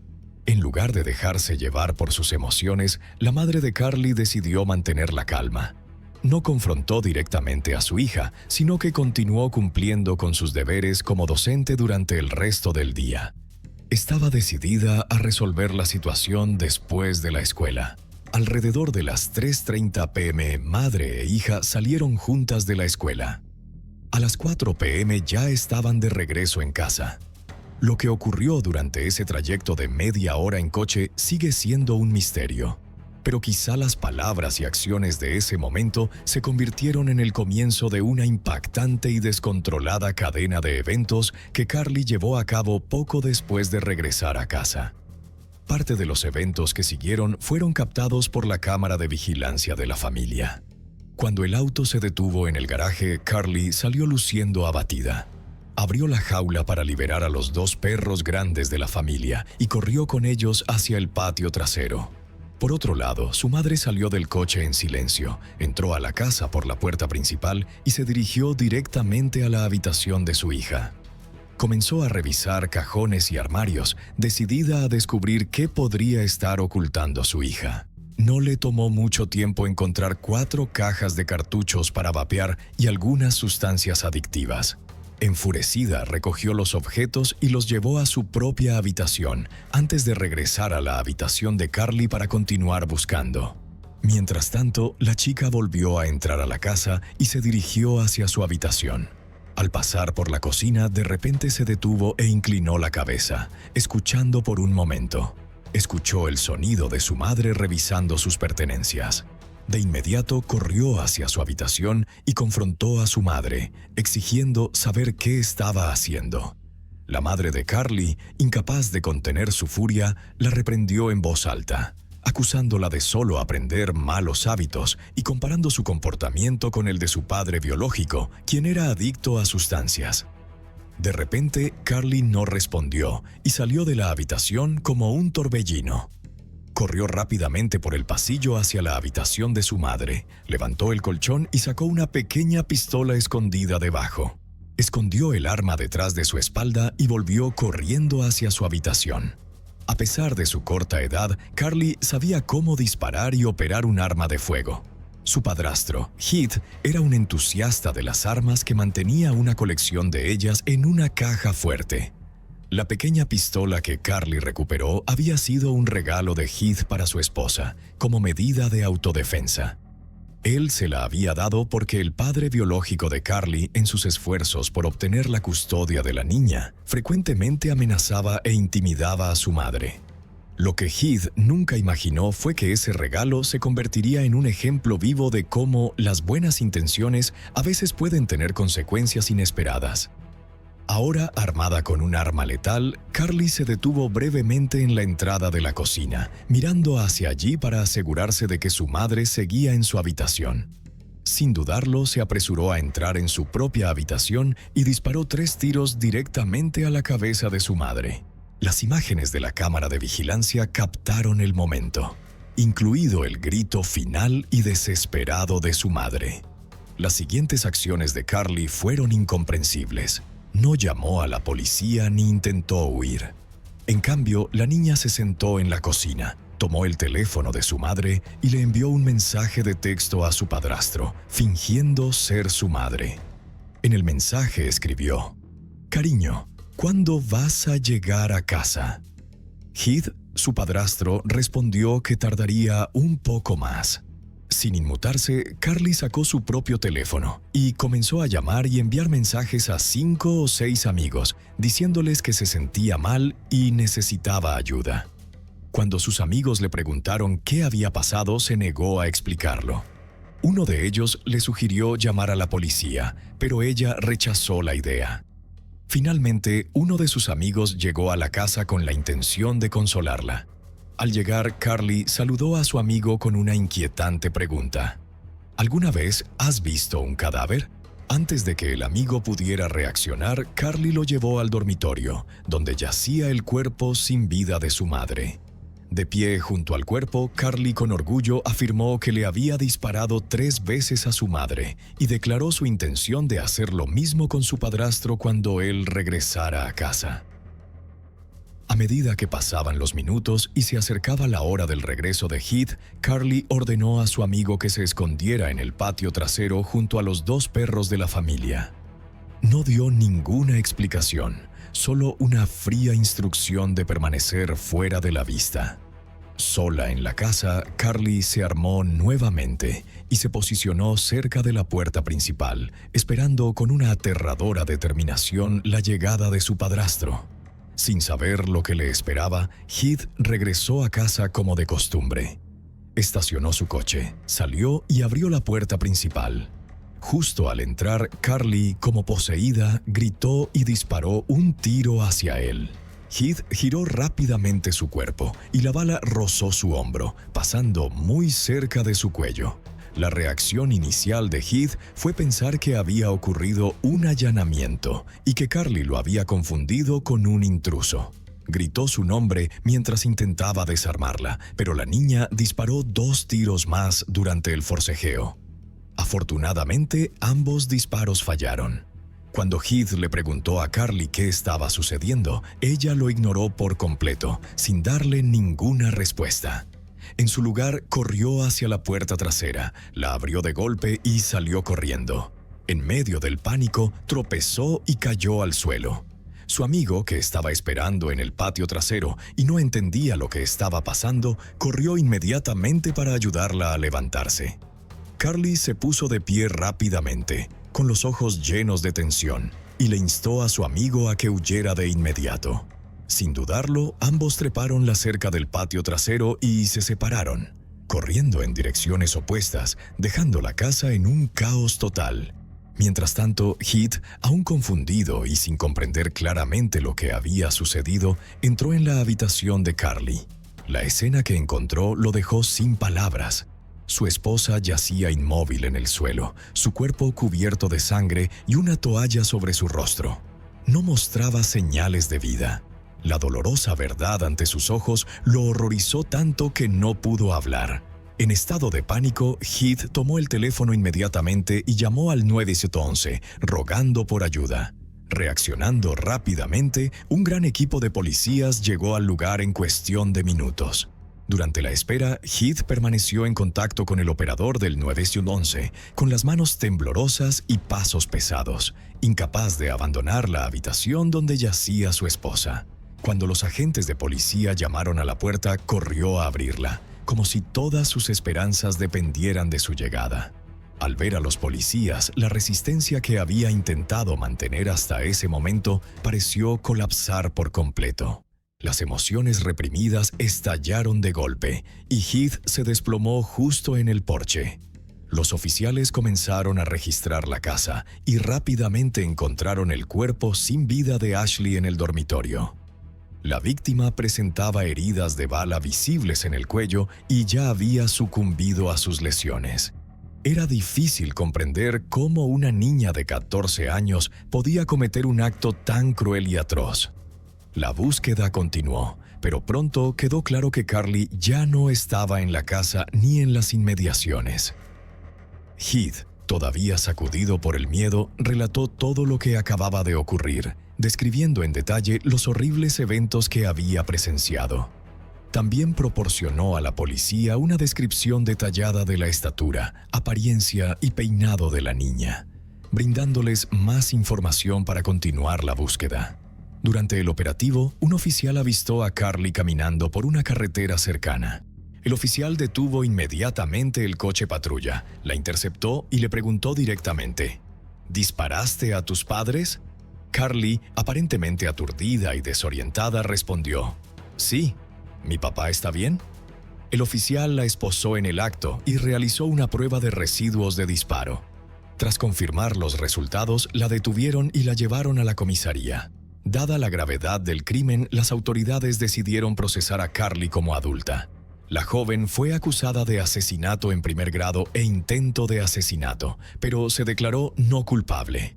En lugar de dejarse llevar por sus emociones, la madre de Carly decidió mantener la calma. No confrontó directamente a su hija, sino que continuó cumpliendo con sus deberes como docente durante el resto del día. Estaba decidida a resolver la situación después de la escuela. Alrededor de las 3:30 p.m., madre e hija salieron juntas de la escuela. A las 4 p.m. ya estaban de regreso en casa. Lo que ocurrió durante ese trayecto de media hora en coche sigue siendo un misterio. Pero quizá las palabras y acciones de ese momento se convirtieron en el comienzo de una impactante y descontrolada cadena de eventos que Carly llevó a cabo poco después de regresar a casa. Parte de los eventos que siguieron fueron captados por la cámara de vigilancia de la familia. Cuando el auto se detuvo en el garaje, Carly salió luciendo abatida. Abrió la jaula para liberar a los 2 perros grandes de la familia y corrió con ellos hacia el patio trasero. Por otro lado, su madre salió del coche en silencio, entró a la casa por la puerta principal y se dirigió directamente a la habitación de su hija. Comenzó a revisar cajones y armarios, decidida a descubrir qué podría estar ocultando su hija. No le tomó mucho tiempo encontrar 4 cajas de cartuchos para vapear y algunas sustancias adictivas. Enfurecida, recogió los objetos y los llevó a su propia habitación, antes de regresar a la habitación de Carly para continuar buscando. Mientras tanto, la chica volvió a entrar a la casa y se dirigió hacia su habitación. Al pasar por la cocina, de repente se detuvo e inclinó la cabeza, escuchando por un momento. Escuchó el sonido de su madre revisando sus pertenencias. De inmediato corrió hacia su habitación y confrontó a su madre, exigiendo saber qué estaba haciendo. La madre de Carly, incapaz de contener su furia, la reprendió en voz alta, acusándola de solo aprender malos hábitos y comparando su comportamiento con el de su padre biológico, quien era adicto a sustancias. De repente, Carly no respondió y salió de la habitación como un torbellino. Corrió rápidamente por el pasillo hacia la habitación de su madre, levantó el colchón y sacó una pequeña pistola escondida debajo. Escondió el arma detrás de su espalda y volvió corriendo hacia su habitación. A pesar de su corta edad, Carly sabía cómo disparar y operar un arma de fuego. Su padrastro, Heath, era un entusiasta de las armas que mantenía una colección de ellas en una caja fuerte. La pequeña pistola que Carly recuperó había sido un regalo de Heath para su esposa, como medida de autodefensa. Él se la había dado porque el padre biológico de Carly, en sus esfuerzos por obtener la custodia de la niña, frecuentemente amenazaba e intimidaba a su madre. Lo que Heath nunca imaginó fue que ese regalo se convertiría en un ejemplo vivo de cómo las buenas intenciones a veces pueden tener consecuencias inesperadas. Ahora, armada con un arma letal, Carly se detuvo brevemente en la entrada de la cocina, mirando hacia allí para asegurarse de que su madre seguía en su habitación. Sin dudarlo, se apresuró a entrar en su propia habitación y disparó 3 tiros directamente a la cabeza de su madre. Las imágenes de la cámara de vigilancia captaron el momento, incluido el grito final y desesperado de su madre. Las siguientes acciones de Carly fueron incomprensibles. No llamó a la policía ni intentó huir. En cambio, la niña se sentó en la cocina, tomó el teléfono de su madre y le envió un mensaje de texto a su padrastro, fingiendo ser su madre. En el mensaje escribió: «Cariño, ¿cuándo vas a llegar a casa?». Heath, su padrastro, respondió que tardaría un poco más. Sin inmutarse, Carly sacó su propio teléfono y comenzó a llamar y enviar mensajes a 5 o 6 amigos, diciéndoles que se sentía mal y necesitaba ayuda. Cuando sus amigos le preguntaron qué había pasado, se negó a explicarlo. Uno de ellos le sugirió llamar a la policía, pero ella rechazó la idea. Finalmente, uno de sus amigos llegó a la casa con la intención de consolarla. Al llegar, Carly saludó a su amigo con una inquietante pregunta. ¿Alguna vez has visto un cadáver? Antes de que el amigo pudiera reaccionar, Carly lo llevó al dormitorio, donde yacía el cuerpo sin vida de su madre. De pie junto al cuerpo, Carly con orgullo afirmó que le había disparado 3 veces a su madre y declaró su intención de hacer lo mismo con su padrastro cuando él regresara a casa. A medida que pasaban los minutos y se acercaba la hora del regreso de Heath, Carly ordenó a su amigo que se escondiera en el patio trasero junto a los 2 perros de la familia. No dio ninguna explicación, solo una fría instrucción de permanecer fuera de la vista. Sola en la casa, Carly se armó nuevamente y se posicionó cerca de la puerta principal, esperando con una aterradora determinación la llegada de su padrastro. Sin saber lo que le esperaba, Heath regresó a casa como de costumbre. Estacionó su coche, salió y abrió la puerta principal. Justo al entrar, Carly, como poseída, gritó y disparó un tiro hacia él. Heath giró rápidamente su cuerpo y la bala rozó su hombro, pasando muy cerca de su cuello. La reacción inicial de Heath fue pensar que había ocurrido un allanamiento y que Carly lo había confundido con un intruso. Gritó su nombre mientras intentaba desarmarla, pero la niña disparó 2 tiros más durante el forcejeo. Afortunadamente, ambos disparos fallaron. Cuando Heath le preguntó a Carly qué estaba sucediendo, ella lo ignoró por completo, sin darle ninguna respuesta. En su lugar, corrió hacia la puerta trasera, la abrió de golpe y salió corriendo. En medio del pánico, tropezó y cayó al suelo. Su amigo, que estaba esperando en el patio trasero y no entendía lo que estaba pasando, corrió inmediatamente para ayudarla a levantarse. Carly se puso de pie rápidamente, con los ojos llenos de tensión, y le instó a su amigo a que huyera de inmediato. Sin dudarlo, ambos treparon la cerca del patio trasero y se separaron. corriendo en direcciones opuestas, dejando la casa en un caos total. Mientras tanto, Heath, aún confundido y sin comprender claramente lo que había sucedido, entró en la habitación de Carly. La escena que encontró lo dejó sin palabras. Su esposa yacía inmóvil en el suelo, su cuerpo cubierto de sangre y una toalla sobre su rostro. No mostraba señales de vida. La dolorosa verdad ante sus ojos lo horrorizó tanto que no pudo hablar. En estado de pánico, Heath tomó el teléfono inmediatamente y llamó al 911, rogando por ayuda. Reaccionando rápidamente, un gran equipo de policías llegó al lugar en cuestión de minutos. Durante la espera, Heath permaneció en contacto con el operador del 911, con las manos temblorosas y pasos pesados, incapaz de abandonar la habitación donde yacía su esposa. Cuando los agentes de policía llamaron a la puerta, corrió a abrirla, como si todas sus esperanzas dependieran de su llegada. Al ver a los policías, la resistencia que había intentado mantener hasta ese momento pareció colapsar por completo. Las emociones reprimidas estallaron de golpe y Heath se desplomó justo en el porche. Los oficiales comenzaron a registrar la casa y rápidamente encontraron el cuerpo sin vida de Ashley en el dormitorio. La víctima presentaba heridas de bala visibles en el cuello y ya había sucumbido a sus lesiones. Era difícil comprender cómo una niña de 14 años podía cometer un acto tan cruel y atroz. La búsqueda continuó, pero pronto quedó claro que Carly ya no estaba en la casa ni en las inmediaciones. Heath, todavía sacudido por el miedo, relató todo lo que acababa de ocurrir, describiendo en detalle los horribles eventos que había presenciado. También proporcionó a la policía una descripción detallada de la estatura, apariencia y peinado de la niña, brindándoles más información para continuar la búsqueda. Durante el operativo, un oficial avistó a Carly caminando por una carretera cercana. El oficial detuvo inmediatamente el coche patrulla, la interceptó y le preguntó directamente: ¿Disparaste a tus padres? Carly, aparentemente aturdida y desorientada, respondió: Sí. ¿Mi papá está bien? El oficial la esposó en el acto y realizó una prueba de residuos de disparo. Tras confirmar los resultados, la detuvieron y la llevaron a la comisaría. Dada la gravedad del crimen, las autoridades decidieron procesar a Carly como adulta. La joven fue acusada de asesinato en primer grado e intento de asesinato, pero se declaró no culpable.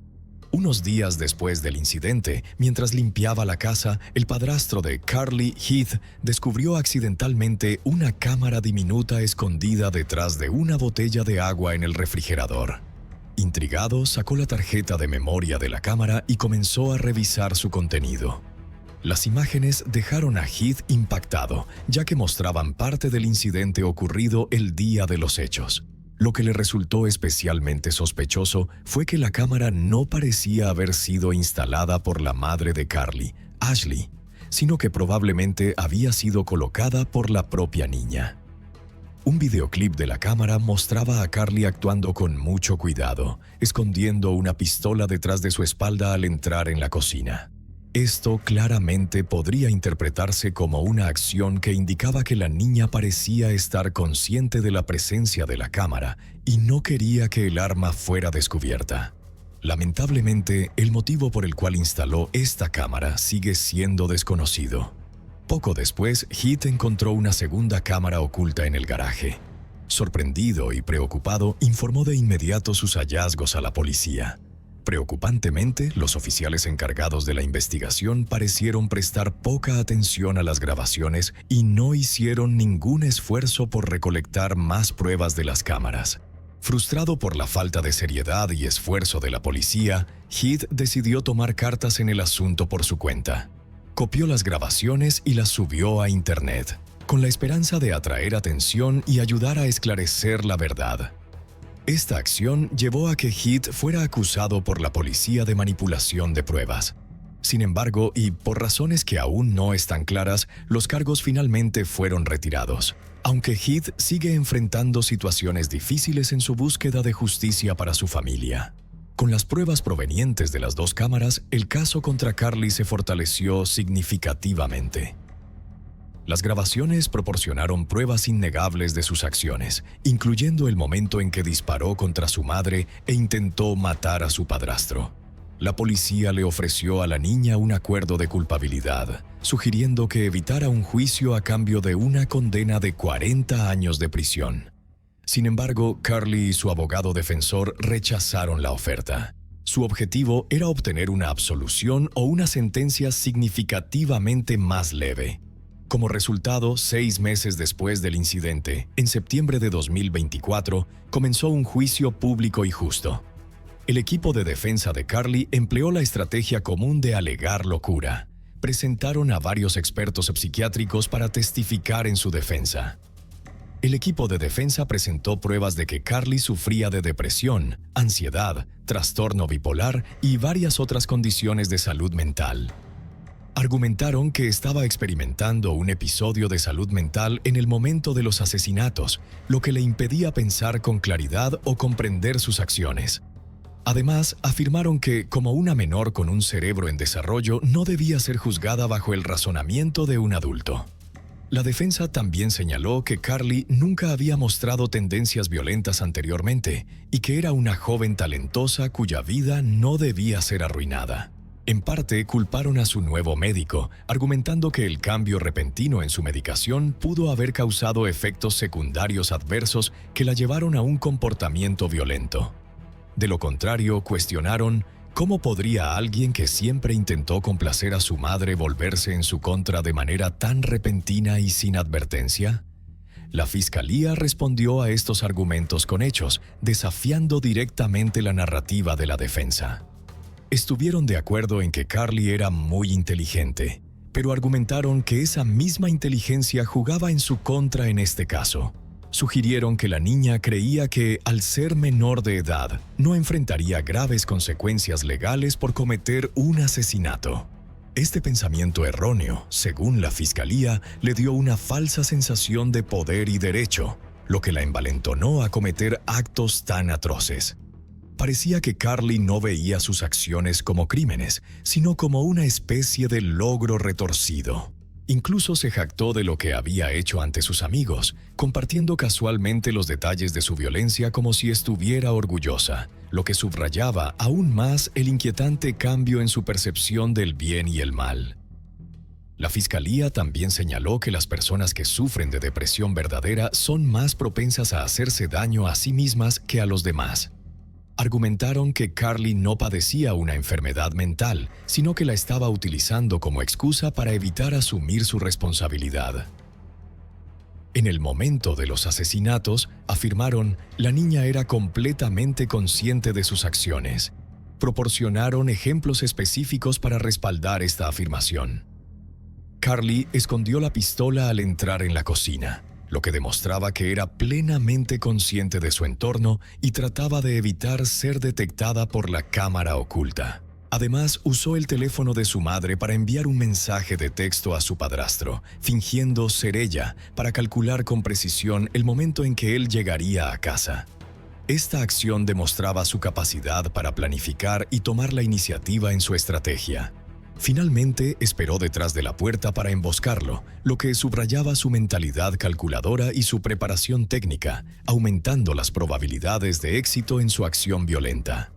Unos días después del incidente, mientras limpiaba la casa, el padrastro de Carly, Heath, descubrió accidentalmente una cámara diminuta escondida detrás de una botella de agua en el refrigerador. Intrigado, sacó la tarjeta de memoria de la cámara y comenzó a revisar su contenido. Las imágenes dejaron a Heath impactado, ya que mostraban parte del incidente ocurrido el día de los hechos. Lo que le resultó especialmente sospechoso fue que la cámara no parecía haber sido instalada por la madre de Carly, Ashley, sino que probablemente había sido colocada por la propia niña. Un videoclip de la cámara mostraba a Carly actuando con mucho cuidado, escondiendo una pistola detrás de su espalda al entrar en la cocina. Esto claramente podría interpretarse como una acción que indicaba que la niña parecía estar consciente de la presencia de la cámara y no quería que el arma fuera descubierta. Lamentablemente, el motivo por el cual instaló esta cámara sigue siendo desconocido. Poco después, Heath encontró una segunda cámara oculta en el garaje. Sorprendido y preocupado, informó de inmediato sus hallazgos a la policía. Preocupantemente, los oficiales encargados de la investigación parecieron prestar poca atención a las grabaciones y no hicieron ningún esfuerzo por recolectar más pruebas de las cámaras. Frustrado por la falta de seriedad y esfuerzo de la policía, Heath decidió tomar cartas en el asunto por su cuenta. Copió las grabaciones y las subió a Internet, con la esperanza de atraer atención y ayudar a esclarecer la verdad. Esta acción llevó a que Heath fuera acusado por la policía de manipulación de pruebas. Sin embargo, y por razones que aún no están claras, los cargos finalmente fueron retirados, aunque Heath sigue enfrentando situaciones difíciles en su búsqueda de justicia para su familia. Con las pruebas provenientes de las dos cámaras, el caso contra Carly se fortaleció significativamente. Las grabaciones proporcionaron pruebas innegables de sus acciones, incluyendo el momento en que disparó contra su madre e intentó matar a su padrastro. La policía le ofreció a la niña un acuerdo de culpabilidad, sugiriendo que evitara un juicio a cambio de una condena de 40 años de prisión. Sin embargo, Carly y su abogado defensor rechazaron la oferta. Su objetivo era obtener una absolución o una sentencia significativamente más leve. Como resultado, 6 meses después del incidente, en septiembre de 2024, comenzó un juicio público y justo. El equipo de defensa de Carly empleó la estrategia común de alegar locura. Presentaron a varios expertos psiquiátricos para testificar en su defensa. El equipo de defensa presentó pruebas de que Carly sufría de depresión, ansiedad, trastorno bipolar y varias otras condiciones de salud mental. Argumentaron que estaba experimentando un episodio de salud mental en el momento de los asesinatos, lo que le impedía pensar con claridad o comprender sus acciones. Además, afirmaron que, como una menor con un cerebro en desarrollo, no debía ser juzgada bajo el razonamiento de un adulto. La defensa también señaló que Carly nunca había mostrado tendencias violentas anteriormente y que era una joven talentosa cuya vida no debía ser arruinada. En parte, culparon a su nuevo médico, argumentando que el cambio repentino en su medicación pudo haber causado efectos secundarios adversos que la llevaron a un comportamiento violento. De lo contrario, cuestionaron cómo podría alguien que siempre intentó complacer a su madre volverse en su contra de manera tan repentina y sin advertencia. La fiscalía respondió a estos argumentos con hechos, desafiando directamente la narrativa de la defensa. Estuvieron de acuerdo en que Carly era muy inteligente, pero argumentaron que esa misma inteligencia jugaba en su contra en este caso. Sugirieron que la niña creía que, al ser menor de edad, no enfrentaría graves consecuencias legales por cometer un asesinato. Este pensamiento erróneo, según la fiscalía, le dio una falsa sensación de poder y derecho, lo que la envalentonó a cometer actos tan atroces. Parecía que Carly no veía sus acciones como crímenes, sino como una especie de logro retorcido. Incluso se jactó de lo que había hecho ante sus amigos, compartiendo casualmente los detalles de su violencia como si estuviera orgullosa, lo que subrayaba aún más el inquietante cambio en su percepción del bien y el mal. La fiscalía también señaló que las personas que sufren de depresión verdadera son más propensas a hacerse daño a sí mismas que a los demás. Argumentaron que Carly no padecía una enfermedad mental, sino que la estaba utilizando como excusa para evitar asumir su responsabilidad. En el momento de los asesinatos, afirmaron, la niña era completamente consciente de sus acciones. Proporcionaron ejemplos específicos para respaldar esta afirmación. Carly escondió la pistola al entrar en la cocina, lo que demostraba que era plenamente consciente de su entorno y trataba de evitar ser detectada por la cámara oculta. Además, usó el teléfono de su madre para enviar un mensaje de texto a su padrastro, fingiendo ser ella, para calcular con precisión el momento en que él llegaría a casa. Esta acción demostraba su capacidad para planificar y tomar la iniciativa en su estrategia. Finalmente, esperó detrás de la puerta para emboscarlo, lo que subrayaba su mentalidad calculadora y su preparación técnica, aumentando las probabilidades de éxito en su acción violenta.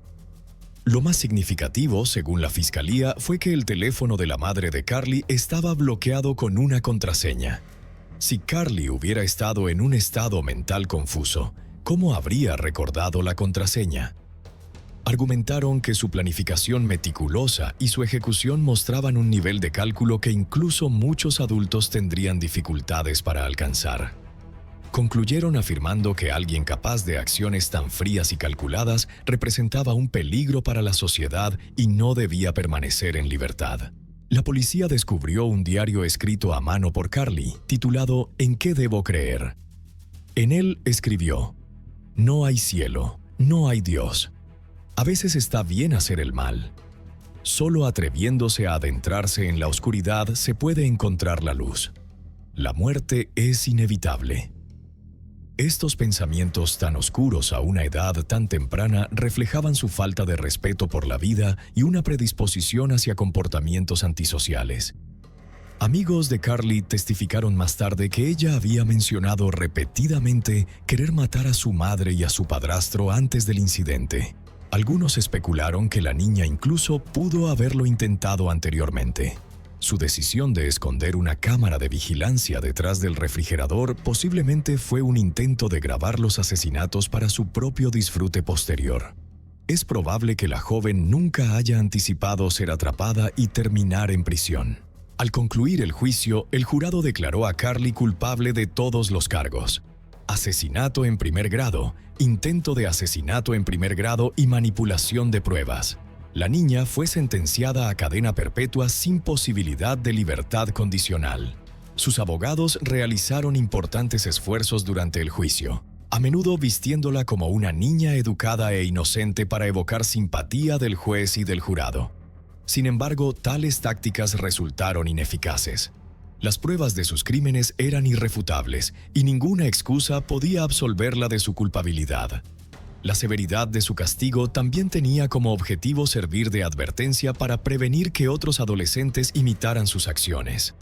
Lo más significativo, según la fiscalía, fue que el teléfono de la madre de Carly estaba bloqueado con una contraseña. Si Carly hubiera estado en un estado mental confuso, ¿cómo habría recordado la contraseña? Argumentaron que su planificación meticulosa y su ejecución mostraban un nivel de cálculo que incluso muchos adultos tendrían dificultades para alcanzar. Concluyeron afirmando que alguien capaz de acciones tan frías y calculadas representaba un peligro para la sociedad y no debía permanecer en libertad. La policía descubrió un diario escrito a mano por Carly, titulado ¿En qué debo creer? En él escribió: «No hay cielo, no hay Dios. A veces está bien hacer el mal. Solo atreviéndose a adentrarse en la oscuridad se puede encontrar la luz. La muerte es inevitable». Estos pensamientos tan oscuros a una edad tan temprana reflejaban su falta de respeto por la vida y una predisposición hacia comportamientos antisociales. Amigos de Carly testificaron más tarde que ella había mencionado repetidamente querer matar a su madre y a su padrastro antes del incidente. Algunos especularon que la niña incluso pudo haberlo intentado anteriormente. Su decisión de esconder una cámara de vigilancia detrás del refrigerador posiblemente fue un intento de grabar los asesinatos para su propio disfrute posterior. Es probable que la joven nunca haya anticipado ser atrapada y terminar en prisión. Al concluir el juicio, el jurado declaró a Carly culpable de todos los cargos: asesinato en primer grado, intento de asesinato en primer grado y manipulación de pruebas. La niña fue sentenciada a cadena perpetua sin posibilidad de libertad condicional. Sus abogados realizaron importantes esfuerzos durante el juicio, a menudo vistiéndola como una niña educada e inocente para evocar simpatía del juez y del jurado. Sin embargo, tales tácticas resultaron ineficaces. Las pruebas de sus crímenes eran irrefutables y ninguna excusa podía absolverla de su culpabilidad. La severidad de su castigo también tenía como objetivo servir de advertencia para prevenir que otros adolescentes imitaran sus acciones.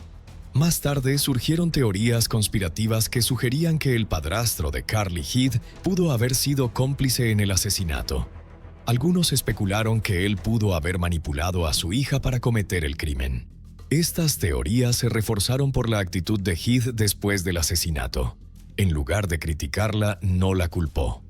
Más tarde surgieron teorías conspirativas que sugerían que el padrastro de Carly Heath pudo haber sido cómplice en el asesinato. Algunos especularon que él pudo haber manipulado a su hija para cometer el crimen. Estas teorías se reforzaron por la actitud de Heath después del asesinato. En lugar de criticarla, no la culpó.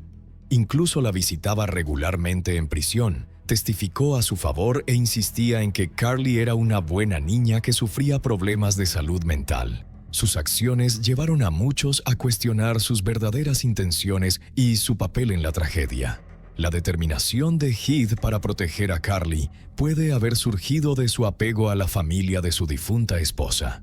Incluso la visitaba regularmente en prisión, testificó a su favor e insistía en que Carly era una buena niña que sufría problemas de salud mental. Sus acciones llevaron a muchos a cuestionar sus verdaderas intenciones y su papel en la tragedia. La determinación de Heath para proteger a Carly puede haber surgido de su apego a la familia de su difunta esposa.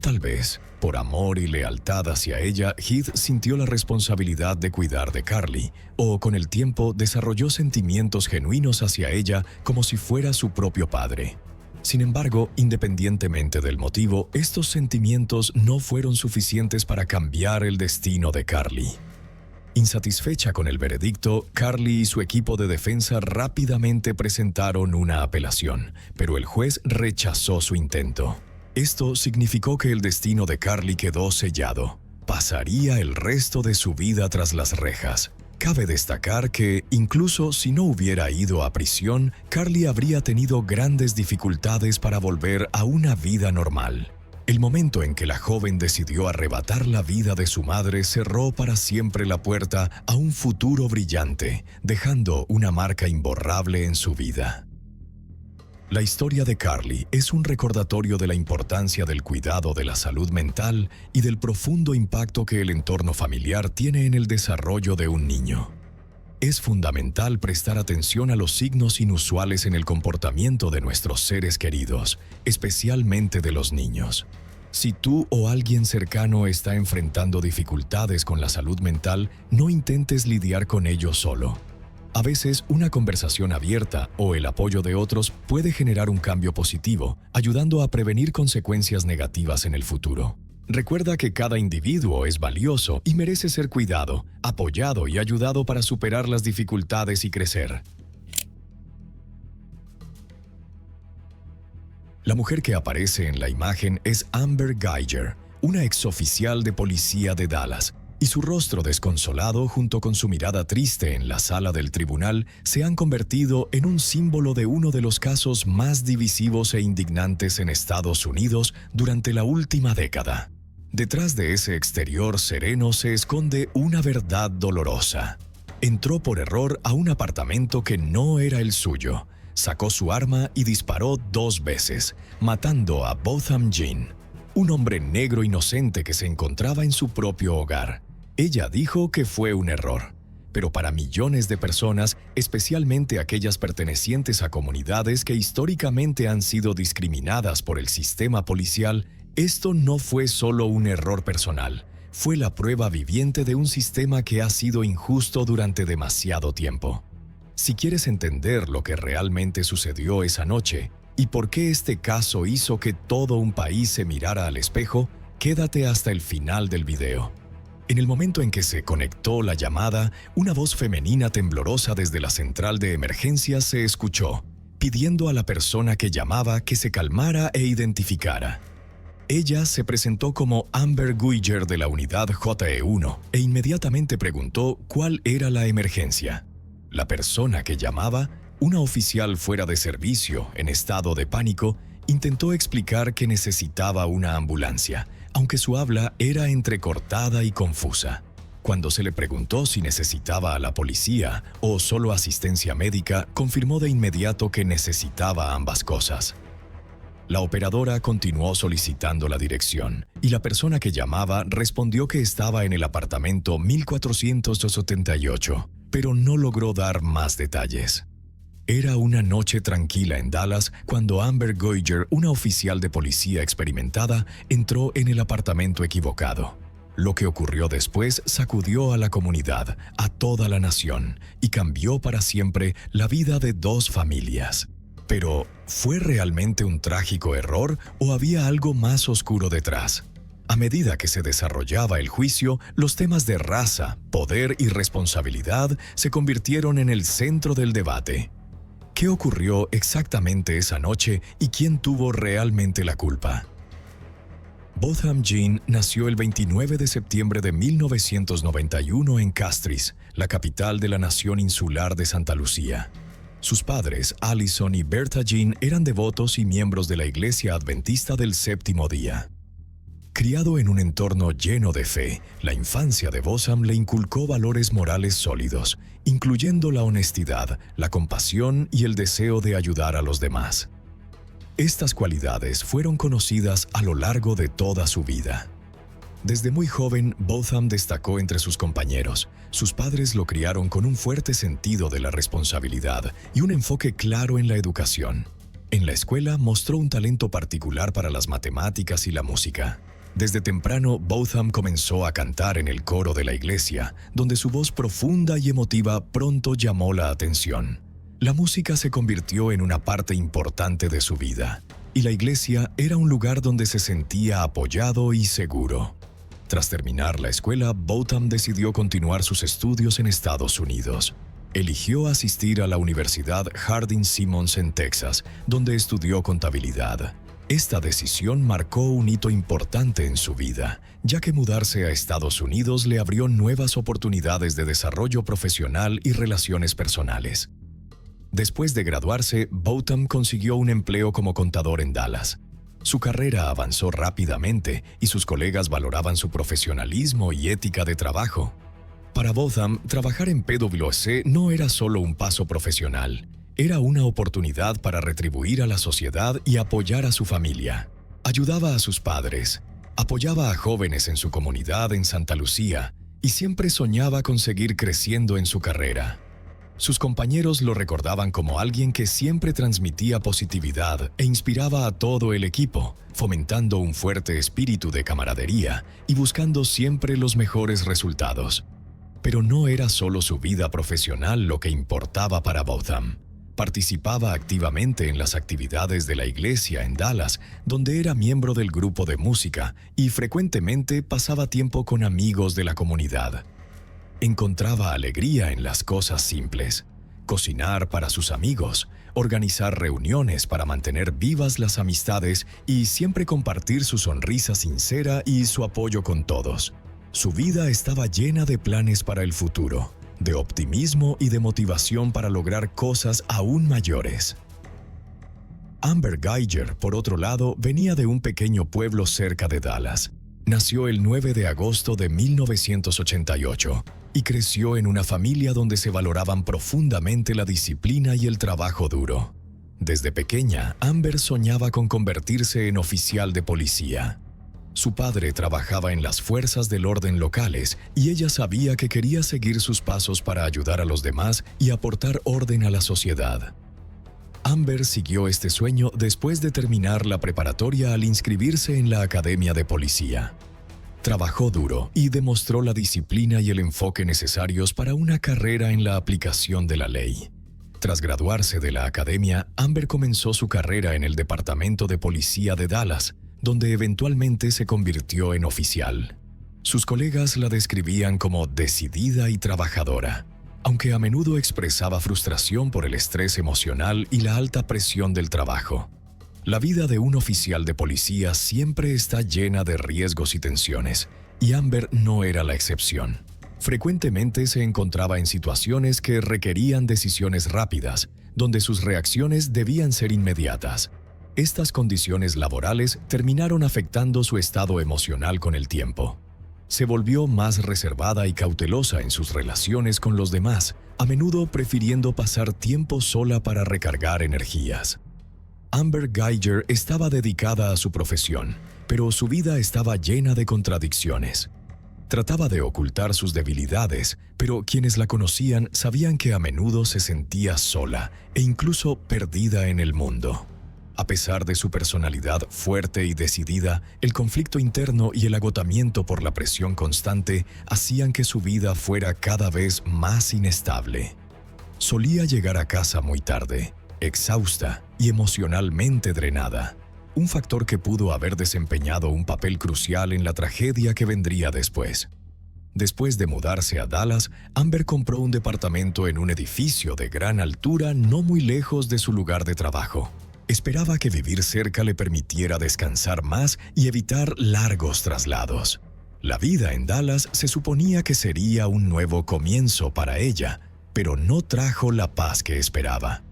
Tal vez, por amor y lealtad hacia ella, Heath sintió la responsabilidad de cuidar de Carly, o con el tiempo desarrolló sentimientos genuinos hacia ella como si fuera su propio padre. Sin embargo, independientemente del motivo, estos sentimientos no fueron suficientes para cambiar el destino de Carly. Insatisfecha con el veredicto, Carly y su equipo de defensa rápidamente presentaron una apelación, pero el juez rechazó su intento. Esto significó que el destino de Carly quedó sellado. Pasaría el resto de su vida tras las rejas. Cabe destacar que, incluso si no hubiera ido a prisión, Carly habría tenido grandes dificultades para volver a una vida normal. El momento en que la joven decidió arrebatar la vida de su madre cerró para siempre la puerta a un futuro brillante, dejando una marca imborrable en su vida. La historia de Carly es un recordatorio de la importancia del cuidado de la salud mental y del profundo impacto que el entorno familiar tiene en el desarrollo de un niño. Es fundamental prestar atención a los signos inusuales en el comportamiento de nuestros seres queridos, especialmente de los niños. Si tú o alguien cercano está enfrentando dificultades con la salud mental, no intentes lidiar con ello solo. A veces, una conversación abierta o el apoyo de otros puede generar un cambio positivo, ayudando a prevenir consecuencias negativas en el futuro. Recuerda que cada individuo es valioso y merece ser cuidado, apoyado y ayudado para superar las dificultades y crecer. La mujer que aparece en la imagen es Amber Geiger, una exoficial de policía de Dallas, y su rostro desconsolado junto con su mirada triste en la sala del tribunal se han convertido en un símbolo de uno de los casos más divisivos e indignantes en Estados Unidos durante la última década. Detrás de ese exterior sereno se esconde una verdad dolorosa. Entró por error a un apartamento que no era el suyo, sacó su arma y disparó 2 veces, matando a Botham Jean, un hombre negro inocente que se encontraba en su propio hogar. Ella dijo que fue un error, pero para millones de personas, especialmente aquellas pertenecientes a comunidades que históricamente han sido discriminadas por el sistema policial, esto no fue solo un error personal, fue la prueba viviente de un sistema que ha sido injusto durante demasiado tiempo. Si quieres entender lo que realmente sucedió esa noche y por qué este caso hizo que todo un país se mirara al espejo, quédate hasta el final del video. En el momento en que se conectó la llamada, una voz femenina temblorosa desde la central de emergencias se escuchó, pidiendo a la persona que llamaba que se calmara e identificara. Ella se presentó como Amber Guyger de la unidad JE1 e inmediatamente preguntó cuál era la emergencia. La persona que llamaba, una oficial fuera de servicio en estado de pánico, intentó explicar que necesitaba una ambulancia, aunque su habla era entrecortada y confusa. Cuando se le preguntó si necesitaba a la policía o solo asistencia médica, confirmó de inmediato que necesitaba ambas cosas. La operadora continuó solicitando la dirección y la persona que llamaba respondió que estaba en el apartamento 1478, pero no logró dar más detalles. Era una noche tranquila en Dallas cuando Amber Guyger, una oficial de policía experimentada, entró en el apartamento equivocado. Lo que ocurrió después sacudió a la comunidad, a toda la nación, y cambió para siempre la vida de dos familias. Pero, ¿fue realmente un trágico error o había algo más oscuro detrás? A medida que se desarrollaba el juicio, los temas de raza, poder y responsabilidad se convirtieron en el centro del debate. ¿Qué ocurrió exactamente esa noche y quién tuvo realmente la culpa? Botham Jean nació el 29 de septiembre de 1991 en Castries, la capital de la nación insular de Santa Lucía. Sus padres, Allison y Bertha Jean, eran devotos y miembros de la Iglesia Adventista del Séptimo Día. Criado en un entorno lleno de fe, la infancia de Botham le inculcó valores morales sólidos, incluyendo la honestidad, la compasión y el deseo de ayudar a los demás. Estas cualidades fueron conocidas a lo largo de toda su vida. Desde muy joven, Botham destacó entre sus compañeros. Sus padres lo criaron con un fuerte sentido de la responsabilidad y un enfoque claro en la educación. En la escuela mostró un talento particular para las matemáticas y la música. Desde temprano, Botham comenzó a cantar en el coro de la iglesia, donde su voz profunda y emotiva pronto llamó la atención. La música se convirtió en una parte importante de su vida, y la iglesia era un lugar donde se sentía apoyado y seguro. Tras terminar la escuela, Botham decidió continuar sus estudios en Estados Unidos. Eligió asistir a la Universidad Harding-Simmons en Texas, donde estudió contabilidad. Esta decisión marcó un hito importante en su vida, ya que mudarse a Estados Unidos le abrió nuevas oportunidades de desarrollo profesional y relaciones personales. Después de graduarse, Botham consiguió un empleo como contador en Dallas. Su carrera avanzó rápidamente y sus colegas valoraban su profesionalismo y ética de trabajo. Para Botham, trabajar en PwC no era solo un paso profesional, era una oportunidad para retribuir a la sociedad y apoyar a su familia. Ayudaba a sus padres, apoyaba a jóvenes en su comunidad en Santa Lucía y siempre soñaba con seguir creciendo en su carrera. Sus compañeros lo recordaban como alguien que siempre transmitía positividad e inspiraba a todo el equipo, fomentando un fuerte espíritu de camaradería y buscando siempre los mejores resultados. Pero no era solo su vida profesional lo que importaba para Botham. Participaba activamente en las actividades de la iglesia en Dallas, donde era miembro del grupo de música y frecuentemente pasaba tiempo con amigos de la comunidad. Encontraba alegría en las cosas simples: cocinar para sus amigos, organizar reuniones para mantener vivas las amistades y siempre compartir su sonrisa sincera y su apoyo con todos. Su vida estaba llena de planes para el futuro, de optimismo y de motivación para lograr cosas aún mayores. Amber Guyger, por otro lado, venía de un pequeño pueblo cerca de Dallas. Nació el 9 de agosto de 1988 y creció en una familia donde se valoraban profundamente la disciplina y el trabajo duro. Desde pequeña, Amber soñaba con convertirse en oficial de policía. Su padre trabajaba en las fuerzas del orden locales y ella sabía que quería seguir sus pasos para ayudar a los demás y aportar orden a la sociedad. Amber siguió este sueño después de terminar la preparatoria al inscribirse en la Academia de Policía. Trabajó duro y demostró la disciplina y el enfoque necesarios para una carrera en la aplicación de la ley. Tras graduarse de la academia, Amber comenzó su carrera en el Departamento de Policía de Dallas, donde eventualmente se convirtió en oficial. Sus colegas la describían como decidida y trabajadora, aunque a menudo expresaba frustración por el estrés emocional y la alta presión del trabajo. La vida de un oficial de policía siempre está llena de riesgos y tensiones, y Amber no era la excepción. Frecuentemente se encontraba en situaciones que requerían decisiones rápidas, donde sus reacciones debían ser inmediatas. Estas condiciones laborales terminaron afectando su estado emocional con el tiempo. Se volvió más reservada y cautelosa en sus relaciones con los demás, a menudo prefiriendo pasar tiempo sola para recargar energías. Amber Guyger estaba dedicada a su profesión, pero su vida estaba llena de contradicciones. Trataba de ocultar sus debilidades, pero quienes la conocían sabían que a menudo se sentía sola e incluso perdida en el mundo. A pesar de su personalidad fuerte y decidida, el conflicto interno y el agotamiento por la presión constante hacían que su vida fuera cada vez más inestable. Solía llegar a casa muy tarde, exhausta y emocionalmente drenada, un factor que pudo haber desempeñado un papel crucial en la tragedia que vendría después. Después de mudarse a Dallas, Amber compró un departamento en un edificio de gran altura no muy lejos de su lugar de trabajo. Esperaba que vivir cerca le permitiera descansar más y evitar largos traslados. La vida en Dallas se suponía que sería un nuevo comienzo para ella, pero no trajo la paz que esperaba.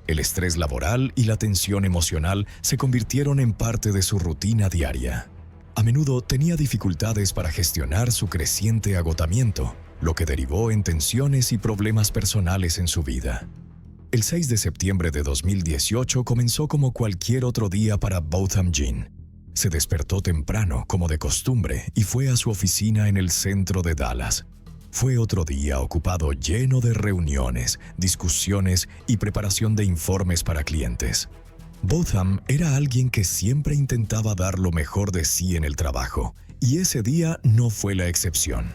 El estrés laboral y la tensión emocional se convirtieron en parte de su rutina diaria. A menudo tenía dificultades para gestionar su creciente agotamiento, lo que derivó en tensiones y problemas personales en su vida. El 6 de septiembre de 2018 comenzó como cualquier otro día para Botham Jean. Se despertó temprano, como de costumbre, y fue a su oficina en el centro de Dallas. Fue otro día ocupado lleno de reuniones, discusiones y preparación de informes para clientes. Botham era alguien que siempre intentaba dar lo mejor de sí en el trabajo, y ese día no fue la excepción.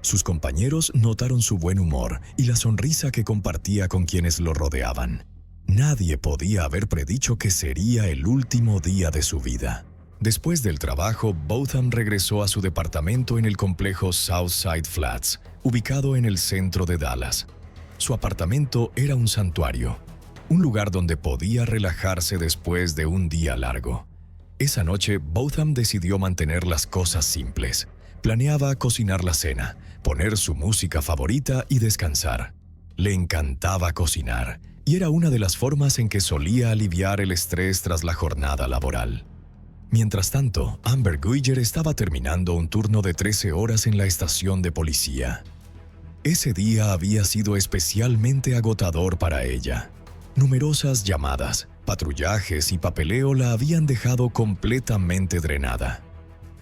Sus compañeros notaron su buen humor y la sonrisa que compartía con quienes lo rodeaban. Nadie podía haber predicho que sería el último día de su vida. Después del trabajo, Botham regresó a su departamento en el complejo Southside Flats, ubicado en el centro de Dallas. Su apartamento era un santuario, un lugar donde podía relajarse después de un día largo. Esa noche, Botham decidió mantener las cosas simples. Planeaba cocinar la cena, poner su música favorita y descansar. Le encantaba cocinar, y era una de las formas en que solía aliviar el estrés tras la jornada laboral. Mientras tanto, Amber Guyger estaba terminando un turno de 13 horas en la estación de policía. Ese día había sido especialmente agotador para ella. Numerosas llamadas, patrullajes y papeleo la habían dejado completamente drenada.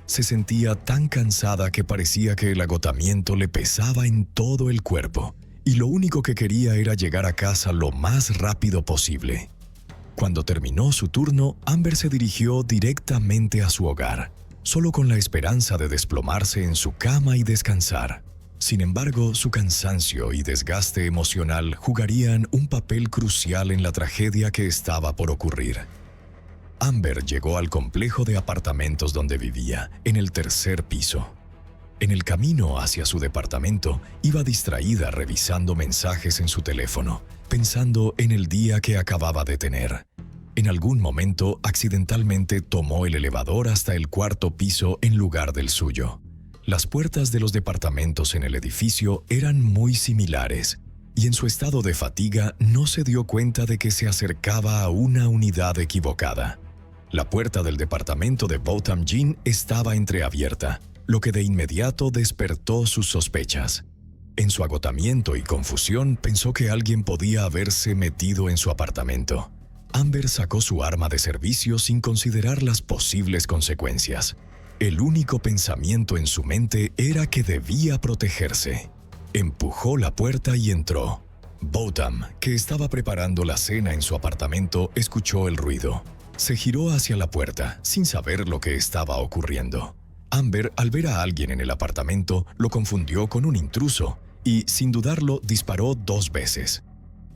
Se sentía tan cansada que parecía que el agotamiento le pesaba en todo el cuerpo, y lo único que quería era llegar a casa lo más rápido posible. Cuando terminó su turno, Amber se dirigió directamente a su hogar, solo con la esperanza de desplomarse en su cama y descansar. Sin embargo, su cansancio y desgaste emocional jugarían un papel crucial en la tragedia que estaba por ocurrir. Amber llegó al complejo de apartamentos donde vivía, en el tercer piso. En el camino hacia su departamento, iba distraída revisando mensajes en su teléfono, pensando en el día que acababa de tener. En algún momento, accidentalmente tomó el elevador hasta el cuarto piso en lugar del suyo. Las puertas de los departamentos en el edificio eran muy similares, y en su estado de fatiga no se dio cuenta de que se acercaba a una unidad equivocada. La puerta del departamento de Botham Jean estaba entreabierta, lo que de inmediato despertó sus sospechas. En su agotamiento y confusión pensó que alguien podía haberse metido en su apartamento. Amber sacó su arma de servicio sin considerar las posibles consecuencias. El único pensamiento en su mente era que debía protegerse. Empujó la puerta y entró. Botham, que estaba preparando la cena en su apartamento, escuchó el ruido. Se giró hacia la puerta, sin saber lo que estaba ocurriendo. Amber, al ver a alguien en el apartamento, lo confundió con un intruso y, sin dudarlo, disparó 2 veces.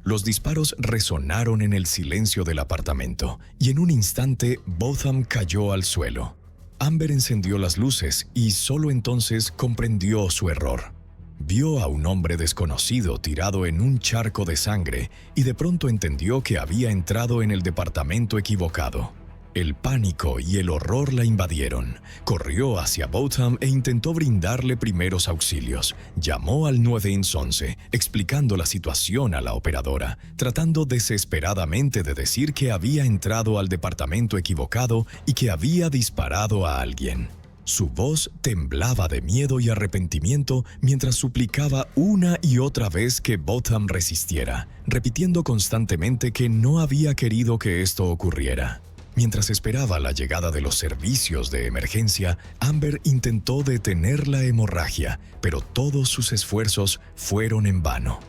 Los disparos resonaron en el silencio del apartamento y en un instante Botham cayó al suelo. Amber encendió las luces y solo entonces comprendió su error. Vio a un hombre desconocido tirado en un charco de sangre y de pronto entendió que había entrado en el departamento equivocado. El pánico y el horror la invadieron. Corrió hacia Botham e intentó brindarle primeros auxilios. Llamó al 911, explicando la situación a la operadora, tratando desesperadamente de decir que había entrado al departamento equivocado y que había disparado a alguien. Su voz temblaba de miedo y arrepentimiento mientras suplicaba una y otra vez que Botham resistiera, repitiendo constantemente que no había querido que esto ocurriera. Mientras esperaba la llegada de los servicios de emergencia, Amber intentó detener la hemorragia, pero todos sus esfuerzos fueron en vano.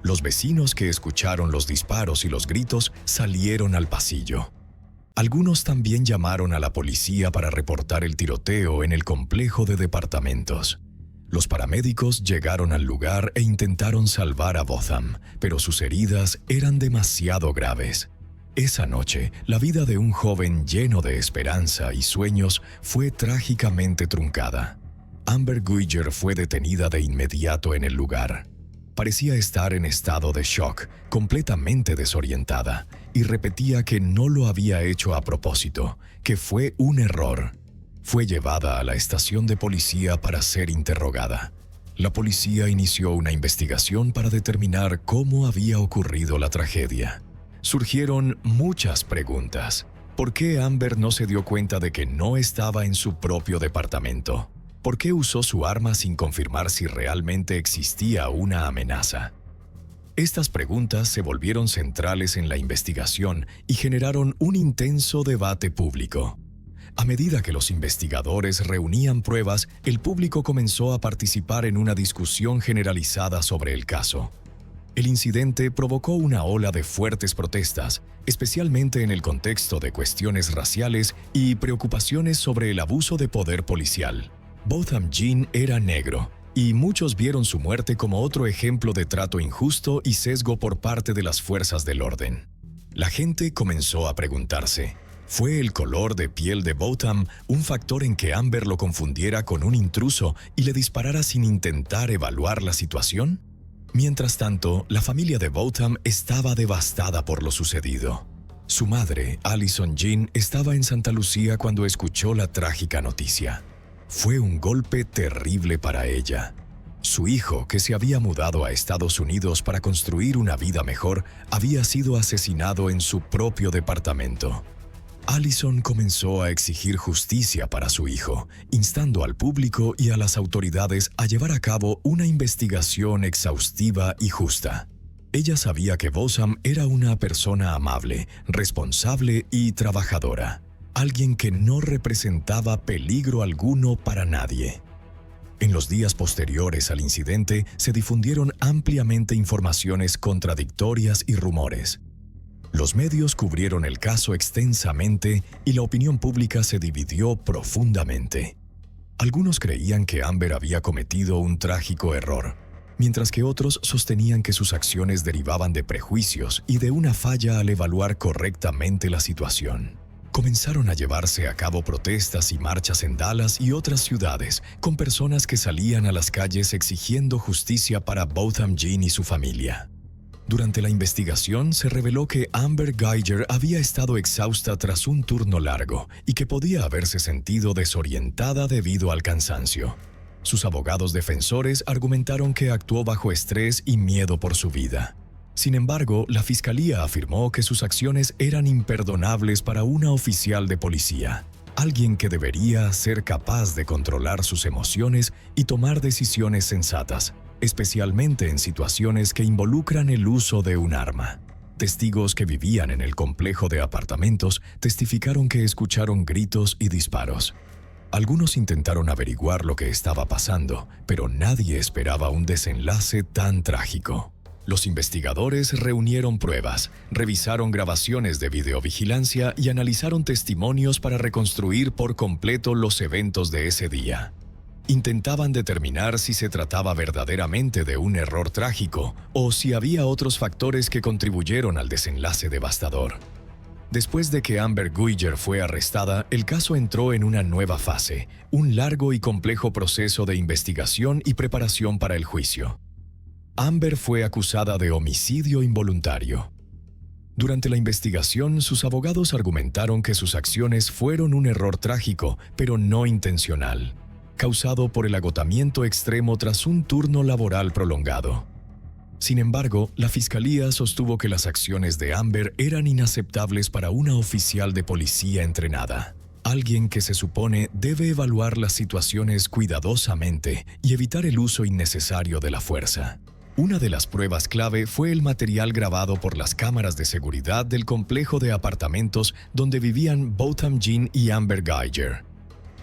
Los vecinos que escucharon los disparos y los gritos salieron al pasillo. Algunos también llamaron a la policía para reportar el tiroteo en el complejo de departamentos. Los paramédicos llegaron al lugar e intentaron salvar a Botham, pero sus heridas eran demasiado graves. Esa noche, la vida de un joven lleno de esperanza y sueños fue trágicamente truncada. Amber Guyger fue detenida de inmediato en el lugar. Parecía estar en estado de shock, completamente desorientada, y repetía que no lo había hecho a propósito, que fue un error. Fue llevada a la estación de policía para ser interrogada. La policía inició una investigación para determinar cómo había ocurrido la tragedia. Surgieron muchas preguntas. ¿Por qué Amber no se dio cuenta de que no estaba en su propio departamento? ¿Por qué usó su arma sin confirmar si realmente existía una amenaza? Estas preguntas se volvieron centrales en la investigación y generaron un intenso debate público. A medida que los investigadores reunían pruebas, el público comenzó a participar en una discusión generalizada sobre el caso. El incidente provocó una ola de fuertes protestas, especialmente en el contexto de cuestiones raciales y preocupaciones sobre el abuso de poder policial. Botham Jean era negro, y muchos vieron su muerte como otro ejemplo de trato injusto y sesgo por parte de las fuerzas del orden. La gente comenzó a preguntarse, ¿fue el color de piel de Botham un factor en que Amber lo confundiera con un intruso y le disparara sin intentar evaluar la situación? Mientras tanto, la familia de Botham estaba devastada por lo sucedido. Su madre, Allison Jean, estaba en Santa Lucía cuando escuchó la trágica noticia. Fue un golpe terrible para ella. Su hijo, que se había mudado a Estados Unidos para construir una vida mejor, había sido asesinado en su propio departamento. Allison comenzó a exigir justicia para su hijo, instando al público y a las autoridades a llevar a cabo una investigación exhaustiva y justa. Ella sabía que Botham era una persona amable, responsable y trabajadora, alguien que no representaba peligro alguno para nadie. En los días posteriores al incidente se difundieron ampliamente informaciones contradictorias y rumores. Los medios cubrieron el caso extensamente y la opinión pública se dividió profundamente. Algunos creían que Amber había cometido un trágico error, mientras que otros sostenían que sus acciones derivaban de prejuicios y de una falla al evaluar correctamente la situación. Comenzaron a llevarse a cabo protestas y marchas en Dallas y otras ciudades, con personas que salían a las calles exigiendo justicia para Botham Jean y su familia. Durante la investigación se reveló que Amber Guyger había estado exhausta tras un turno largo y que podía haberse sentido desorientada debido al cansancio. Sus abogados defensores argumentaron que actuó bajo estrés y miedo por su vida. Sin embargo, la fiscalía afirmó que sus acciones eran imperdonables para una oficial de policía, alguien que debería ser capaz de controlar sus emociones y tomar decisiones sensatas, especialmente en situaciones que involucran el uso de un arma. Testigos que vivían en el complejo de apartamentos testificaron que escucharon gritos y disparos. Algunos intentaron averiguar lo que estaba pasando, pero nadie esperaba un desenlace tan trágico. Los investigadores reunieron pruebas, revisaron grabaciones de videovigilancia y analizaron testimonios para reconstruir por completo los eventos de ese día. Intentaban determinar si se trataba verdaderamente de un error trágico o si había otros factores que contribuyeron al desenlace devastador. Después de que Amber Guyger fue arrestada, el caso entró en una nueva fase, un largo y complejo proceso de investigación y preparación para el juicio. Amber fue acusada de homicidio involuntario. Durante la investigación, sus abogados argumentaron que sus acciones fueron un error trágico, pero no intencional, causado por el agotamiento extremo tras un turno laboral prolongado. Sin embargo, la fiscalía sostuvo que las acciones de Amber eran inaceptables para una oficial de policía entrenada, alguien que se supone debe evaluar las situaciones cuidadosamente y evitar el uso innecesario de la fuerza. Una de las pruebas clave fue el material grabado por las cámaras de seguridad del complejo de apartamentos donde vivían Botham Jean y Amber Guyger.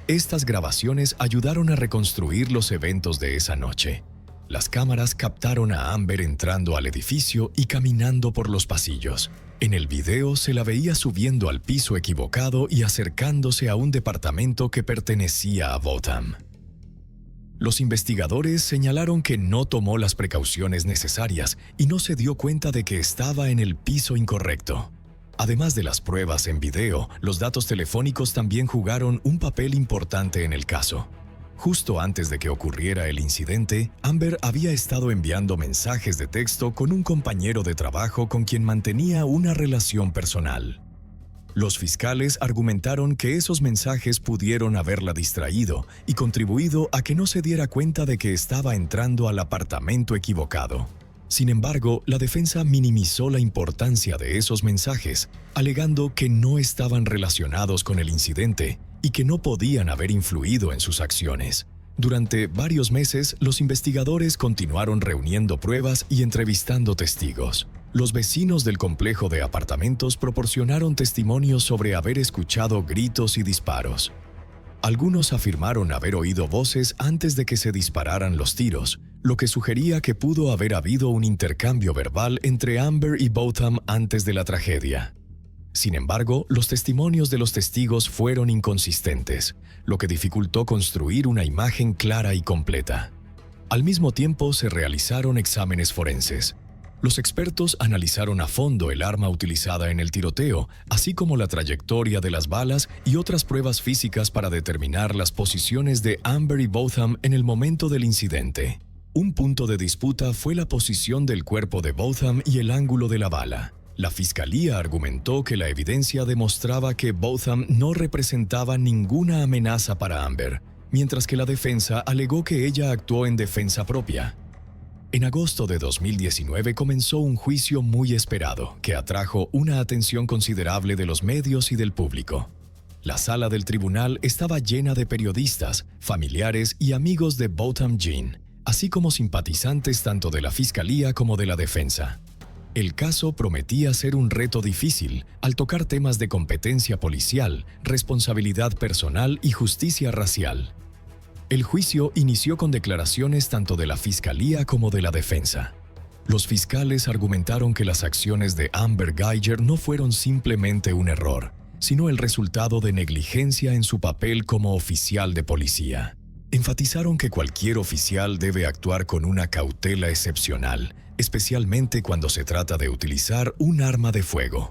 Estas grabaciones ayudaron a reconstruir los eventos de esa noche. Las cámaras captaron a Amber entrando al edificio y caminando por los pasillos. En el video se la veía subiendo al piso equivocado y acercándose a un departamento que pertenecía a Botham. Los investigadores señalaron que no tomó las precauciones necesarias y no se dio cuenta de que estaba en el piso incorrecto. Además de las pruebas en video, los datos telefónicos también jugaron un papel importante en el caso. Justo antes de que ocurriera el incidente, Amber había estado enviando mensajes de texto con un compañero de trabajo con quien mantenía una relación personal. Los fiscales argumentaron que esos mensajes pudieron haberla distraído y contribuido a que no se diera cuenta de que estaba entrando al apartamento equivocado. Sin embargo, la defensa minimizó la importancia de esos mensajes, alegando que no estaban relacionados con el incidente y que no podían haber influido en sus acciones. Durante varios meses, los investigadores continuaron reuniendo pruebas y entrevistando testigos. Los vecinos del complejo de apartamentos proporcionaron testimonios sobre haber escuchado gritos y disparos. Algunos afirmaron haber oído voces antes de que se dispararan los tiros, lo que sugería que pudo haber habido un intercambio verbal entre Amber y Botham antes de la tragedia. Sin embargo, los testimonios de los testigos fueron inconsistentes, lo que dificultó construir una imagen clara y completa. Al mismo tiempo, se realizaron exámenes forenses. Los expertos analizaron a fondo el arma utilizada en el tiroteo, así como la trayectoria de las balas y otras pruebas físicas para determinar las posiciones de Amber y Botham en el momento del incidente. Un punto de disputa fue la posición del cuerpo de Botham y el ángulo de la bala. La fiscalía argumentó que la evidencia demostraba que Botham no representaba ninguna amenaza para Amber, mientras que la defensa alegó que ella actuó en defensa propia. En agosto de 2019 comenzó un juicio muy esperado que atrajo una atención considerable de los medios y del público. La sala del tribunal estaba llena de periodistas, familiares y amigos de Botham Jean, así como simpatizantes tanto de la fiscalía como de la defensa. El caso prometía ser un reto difícil al tocar temas de competencia policial, responsabilidad personal y justicia racial. El juicio inició con declaraciones tanto de la fiscalía como de la defensa. Los fiscales argumentaron que las acciones de Amber Guyger no fueron simplemente un error, sino el resultado de negligencia en su papel como oficial de policía. Enfatizaron que cualquier oficial debe actuar con una cautela excepcional, especialmente cuando se trata de utilizar un arma de fuego.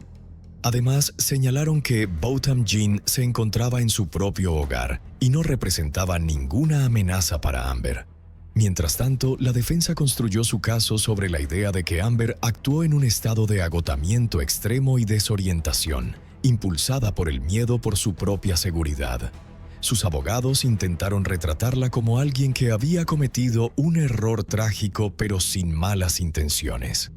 Además, señalaron que Botham Jean se encontraba en su propio hogar y no representaba ninguna amenaza para Amber. Mientras tanto, la defensa construyó su caso sobre la idea de que Amber actuó en un estado de agotamiento extremo y desorientación, impulsada por el miedo por su propia seguridad. Sus abogados intentaron retratarla como alguien que había cometido un error trágico pero sin malas intenciones.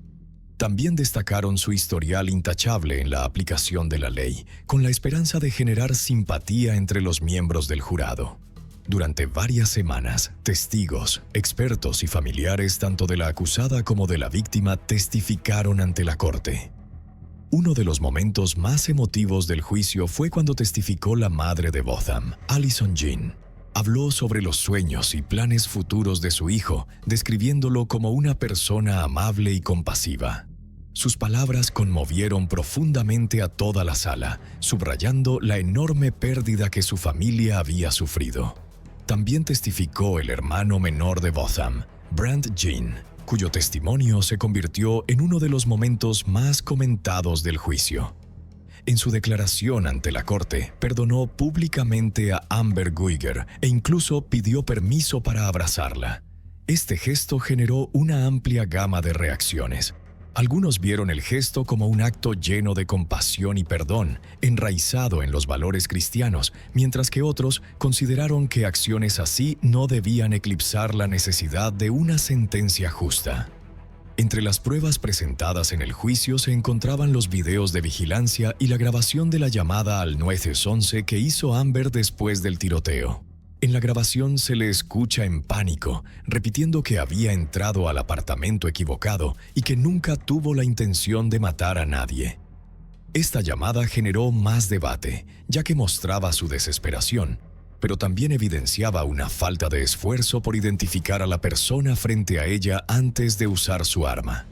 También destacaron su historial intachable en la aplicación de la ley, con la esperanza de generar simpatía entre los miembros del jurado. Durante varias semanas, testigos, expertos y familiares tanto de la acusada como de la víctima testificaron ante la corte. Uno de los momentos más emotivos del juicio fue cuando testificó la madre de Botham, Allison Jean. Habló sobre los sueños y planes futuros de su hijo, describiéndolo como una persona amable y compasiva. Sus palabras conmovieron profundamente a toda la sala, subrayando la enorme pérdida que su familia había sufrido. También testificó el hermano menor de Botham, Brant Jean, cuyo testimonio se convirtió en uno de los momentos más comentados del juicio. En su declaración ante la corte, perdonó públicamente a Amber Guyger e incluso pidió permiso para abrazarla. Este gesto generó una amplia gama de reacciones. Algunos vieron el gesto como un acto lleno de compasión y perdón, enraizado en los valores cristianos, mientras que otros consideraron que acciones así no debían eclipsar la necesidad de una sentencia justa. Entre las pruebas presentadas en el juicio se encontraban los videos de vigilancia y la grabación de la llamada al 911 que hizo Amber después del tiroteo. En la grabación se le escucha en pánico, repitiendo que había entrado al apartamento equivocado y que nunca tuvo la intención de matar a nadie. Esta llamada generó más debate, ya que mostraba su desesperación, pero también evidenciaba una falta de esfuerzo por identificar a la persona frente a ella antes de usar su arma.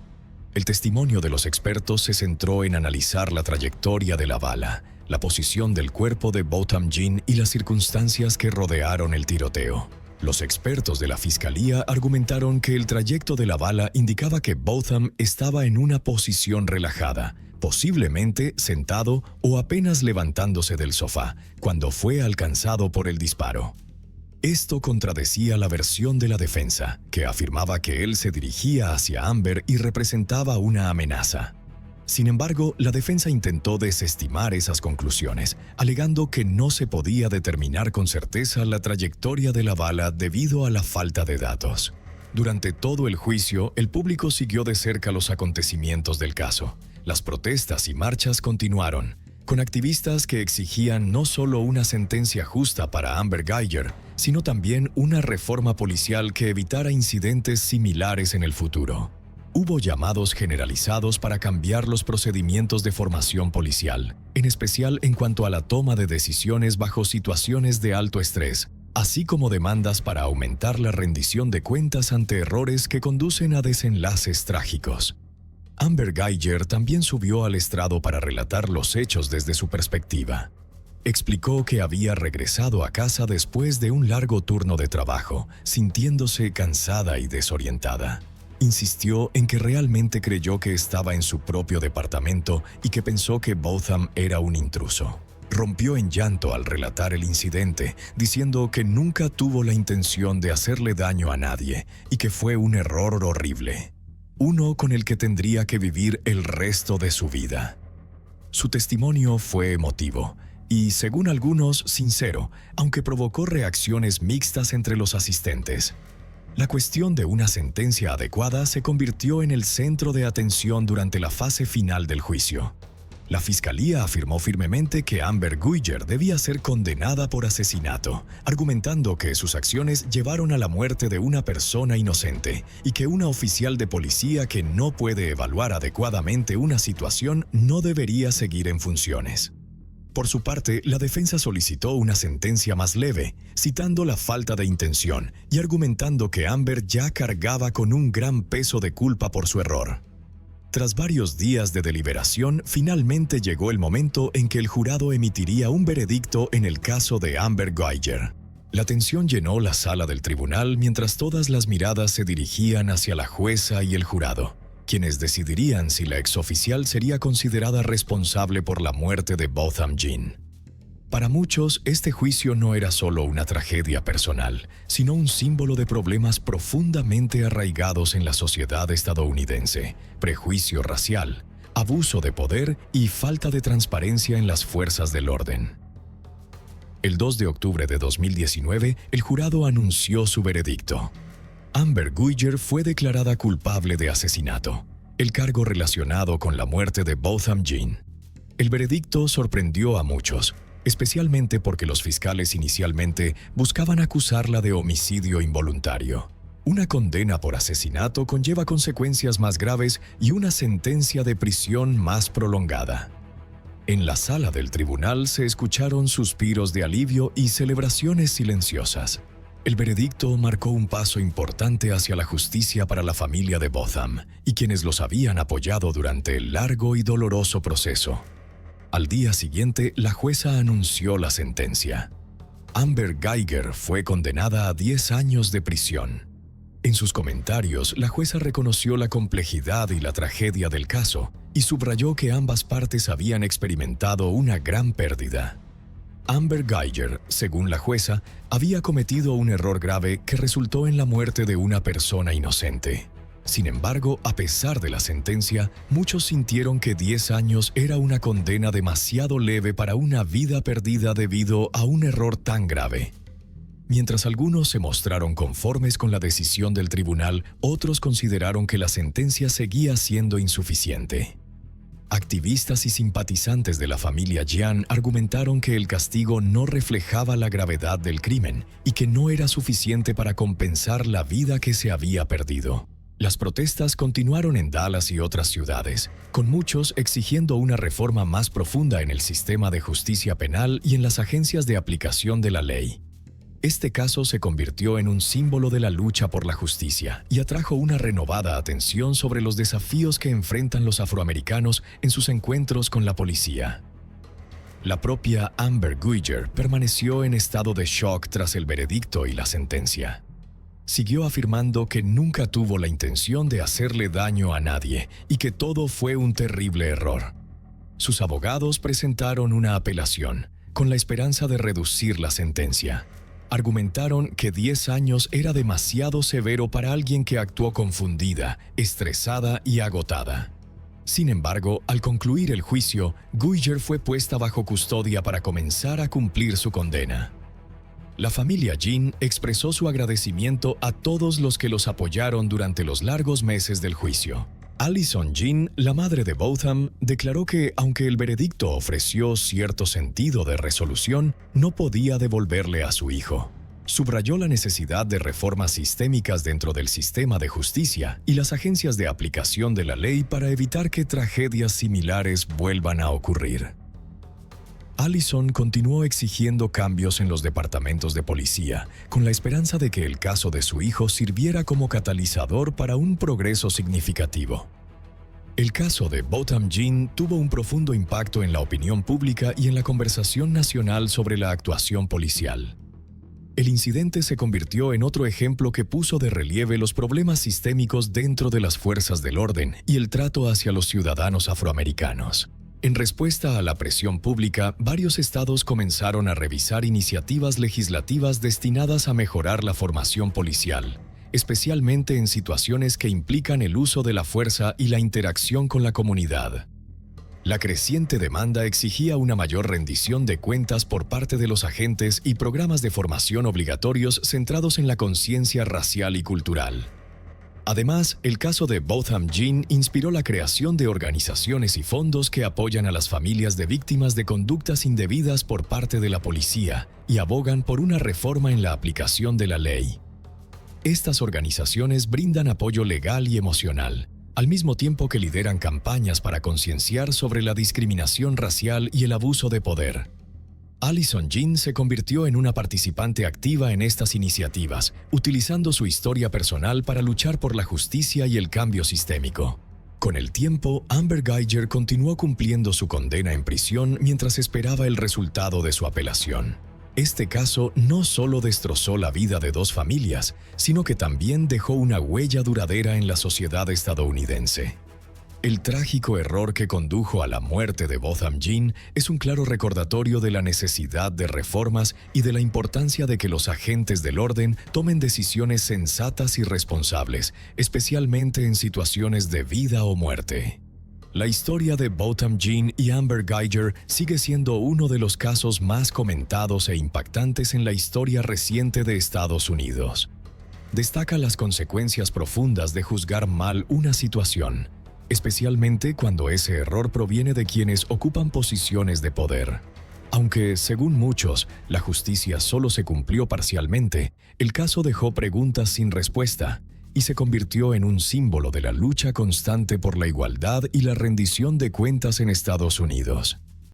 El testimonio de los expertos se centró en analizar la trayectoria de la bala, la posición del cuerpo de Botham Jean y las circunstancias que rodearon el tiroteo. Los expertos de la fiscalía argumentaron que el trayecto de la bala indicaba que Botham estaba en una posición relajada, posiblemente sentado o apenas levantándose del sofá, cuando fue alcanzado por el disparo. Esto contradecía la versión de la defensa, que afirmaba que él se dirigía hacia Amber y representaba una amenaza. Sin embargo, la defensa intentó desestimar esas conclusiones, alegando que no se podía determinar con certeza la trayectoria de la bala debido a la falta de datos. Durante todo el juicio, el público siguió de cerca los acontecimientos del caso. Las protestas y marchas continuaron, con activistas que exigían no solo una sentencia justa para Amber Guyger, sino también una reforma policial que evitara incidentes similares en el futuro. Hubo llamados generalizados para cambiar los procedimientos de formación policial, en especial en cuanto a la toma de decisiones bajo situaciones de alto estrés, así como demandas para aumentar la rendición de cuentas ante errores que conducen a desenlaces trágicos. Amber Guyger también subió al estrado para relatar los hechos desde su perspectiva. Explicó que había regresado a casa después de un largo turno de trabajo, sintiéndose cansada y desorientada. Insistió en que realmente creyó que estaba en su propio departamento y que pensó que Botham era un intruso. Rompió en llanto al relatar el incidente, diciendo que nunca tuvo la intención de hacerle daño a nadie y que fue un error horrible, uno con el que tendría que vivir el resto de su vida. Su testimonio fue emotivo y, según algunos, sincero, aunque provocó reacciones mixtas entre los asistentes. La cuestión de una sentencia adecuada se convirtió en el centro de atención durante la fase final del juicio. La fiscalía afirmó firmemente que Amber Guyger debía ser condenada por asesinato, argumentando que sus acciones llevaron a la muerte de una persona inocente y que una oficial de policía que no puede evaluar adecuadamente una situación no debería seguir en funciones. Por su parte, la defensa solicitó una sentencia más leve, citando la falta de intención y argumentando que Amber ya cargaba con un gran peso de culpa por su error. Tras varios días de deliberación, finalmente llegó el momento en que el jurado emitiría un veredicto en el caso de Amber Guyger. La tensión llenó la sala del tribunal mientras todas las miradas se dirigían hacia la jueza y el jurado, quienes decidirían si la exoficial sería considerada responsable por la muerte de Botham Jean. Para muchos, este juicio no era solo una tragedia personal, sino un símbolo de problemas profundamente arraigados en la sociedad estadounidense: prejuicio racial, abuso de poder y falta de transparencia en las fuerzas del orden. El 2 de octubre de 2019, el jurado anunció su veredicto. Amber Guyger fue declarada culpable de asesinato, el cargo relacionado con la muerte de Botham Jean. El veredicto sorprendió a muchos, especialmente porque los fiscales inicialmente buscaban acusarla de homicidio involuntario. Una condena por asesinato conlleva consecuencias más graves y una sentencia de prisión más prolongada. En la sala del tribunal se escucharon suspiros de alivio y celebraciones silenciosas. El veredicto marcó un paso importante hacia la justicia para la familia de Botham y quienes los habían apoyado durante el largo y doloroso proceso. Al día siguiente, la jueza anunció la sentencia. Amber Guyger fue condenada a 10 años de prisión. En sus comentarios, la jueza reconoció la complejidad y la tragedia del caso y subrayó que ambas partes habían experimentado una gran pérdida. Amber Guyger, según la jueza, había cometido un error grave que resultó en la muerte de una persona inocente. Sin embargo, a pesar de la sentencia, muchos sintieron que 10 años era una condena demasiado leve para una vida perdida debido a un error tan grave. Mientras algunos se mostraron conformes con la decisión del tribunal, otros consideraron que la sentencia seguía siendo insuficiente. Activistas y simpatizantes de la familia Jian argumentaron que el castigo no reflejaba la gravedad del crimen y que no era suficiente para compensar la vida que se había perdido. Las protestas continuaron en Dallas y otras ciudades, con muchos exigiendo una reforma más profunda en el sistema de justicia penal y en las agencias de aplicación de la ley. Este caso se convirtió en un símbolo de la lucha por la justicia y atrajo una renovada atención sobre los desafíos que enfrentan los afroamericanos en sus encuentros con la policía. La propia Amber Guyger permaneció en estado de shock tras el veredicto y la sentencia. Siguió afirmando que nunca tuvo la intención de hacerle daño a nadie y que todo fue un terrible error. Sus abogados presentaron una apelación, con la esperanza de reducir la sentencia. Argumentaron que 10 años era demasiado severo para alguien que actuó confundida, estresada y agotada. Sin embargo, al concluir el juicio, Guyger fue puesta bajo custodia para comenzar a cumplir su condena. La familia Jin expresó su agradecimiento a todos los que los apoyaron durante los largos meses del juicio. Allison Jin, la madre de Botham, declaró que, aunque el veredicto ofreció cierto sentido de resolución, no podía devolverle a su hijo. Subrayó la necesidad de reformas sistémicas dentro del sistema de justicia y las agencias de aplicación de la ley para evitar que tragedias similares vuelvan a ocurrir. Allison continuó exigiendo cambios en los departamentos de policía, con la esperanza de que el caso de su hijo sirviera como catalizador para un progreso significativo. El caso de Botham Jean tuvo un profundo impacto en la opinión pública y en la conversación nacional sobre la actuación policial. El incidente se convirtió en otro ejemplo que puso de relieve los problemas sistémicos dentro de las fuerzas del orden y el trato hacia los ciudadanos afroamericanos. En respuesta a la presión pública, varios estados comenzaron a revisar iniciativas legislativas destinadas a mejorar la formación policial, especialmente en situaciones que implican el uso de la fuerza y la interacción con la comunidad. La creciente demanda exigía una mayor rendición de cuentas por parte de los agentes y programas de formación obligatorios centrados en la conciencia racial y cultural. Además, el caso de Botham Jean inspiró la creación de organizaciones y fondos que apoyan a las familias de víctimas de conductas indebidas por parte de la policía y abogan por una reforma en la aplicación de la ley. Estas organizaciones brindan apoyo legal y emocional, al mismo tiempo que lideran campañas para concienciar sobre la discriminación racial y el abuso de poder. Allison Jean se convirtió en una participante activa en estas iniciativas, utilizando su historia personal para luchar por la justicia y el cambio sistémico. Con el tiempo, Amber Guyger continuó cumpliendo su condena en prisión mientras esperaba el resultado de su apelación. Este caso no solo destrozó la vida de dos familias, sino que también dejó una huella duradera en la sociedad estadounidense. El trágico error que condujo a la muerte de Botham Jean es un claro recordatorio de la necesidad de reformas y de la importancia de que los agentes del orden tomen decisiones sensatas y responsables, especialmente en situaciones de vida o muerte. La historia de Botham Jean y Amber Guyger sigue siendo uno de los casos más comentados e impactantes en la historia reciente de Estados Unidos. Destaca las consecuencias profundas de juzgar mal una situación, especialmente cuando ese error proviene de quienes ocupan posiciones de poder. Aunque, según muchos, la justicia solo se cumplió parcialmente, el caso dejó preguntas sin respuesta y se convirtió en un símbolo de la lucha constante por la igualdad y la rendición de cuentas en Estados Unidos.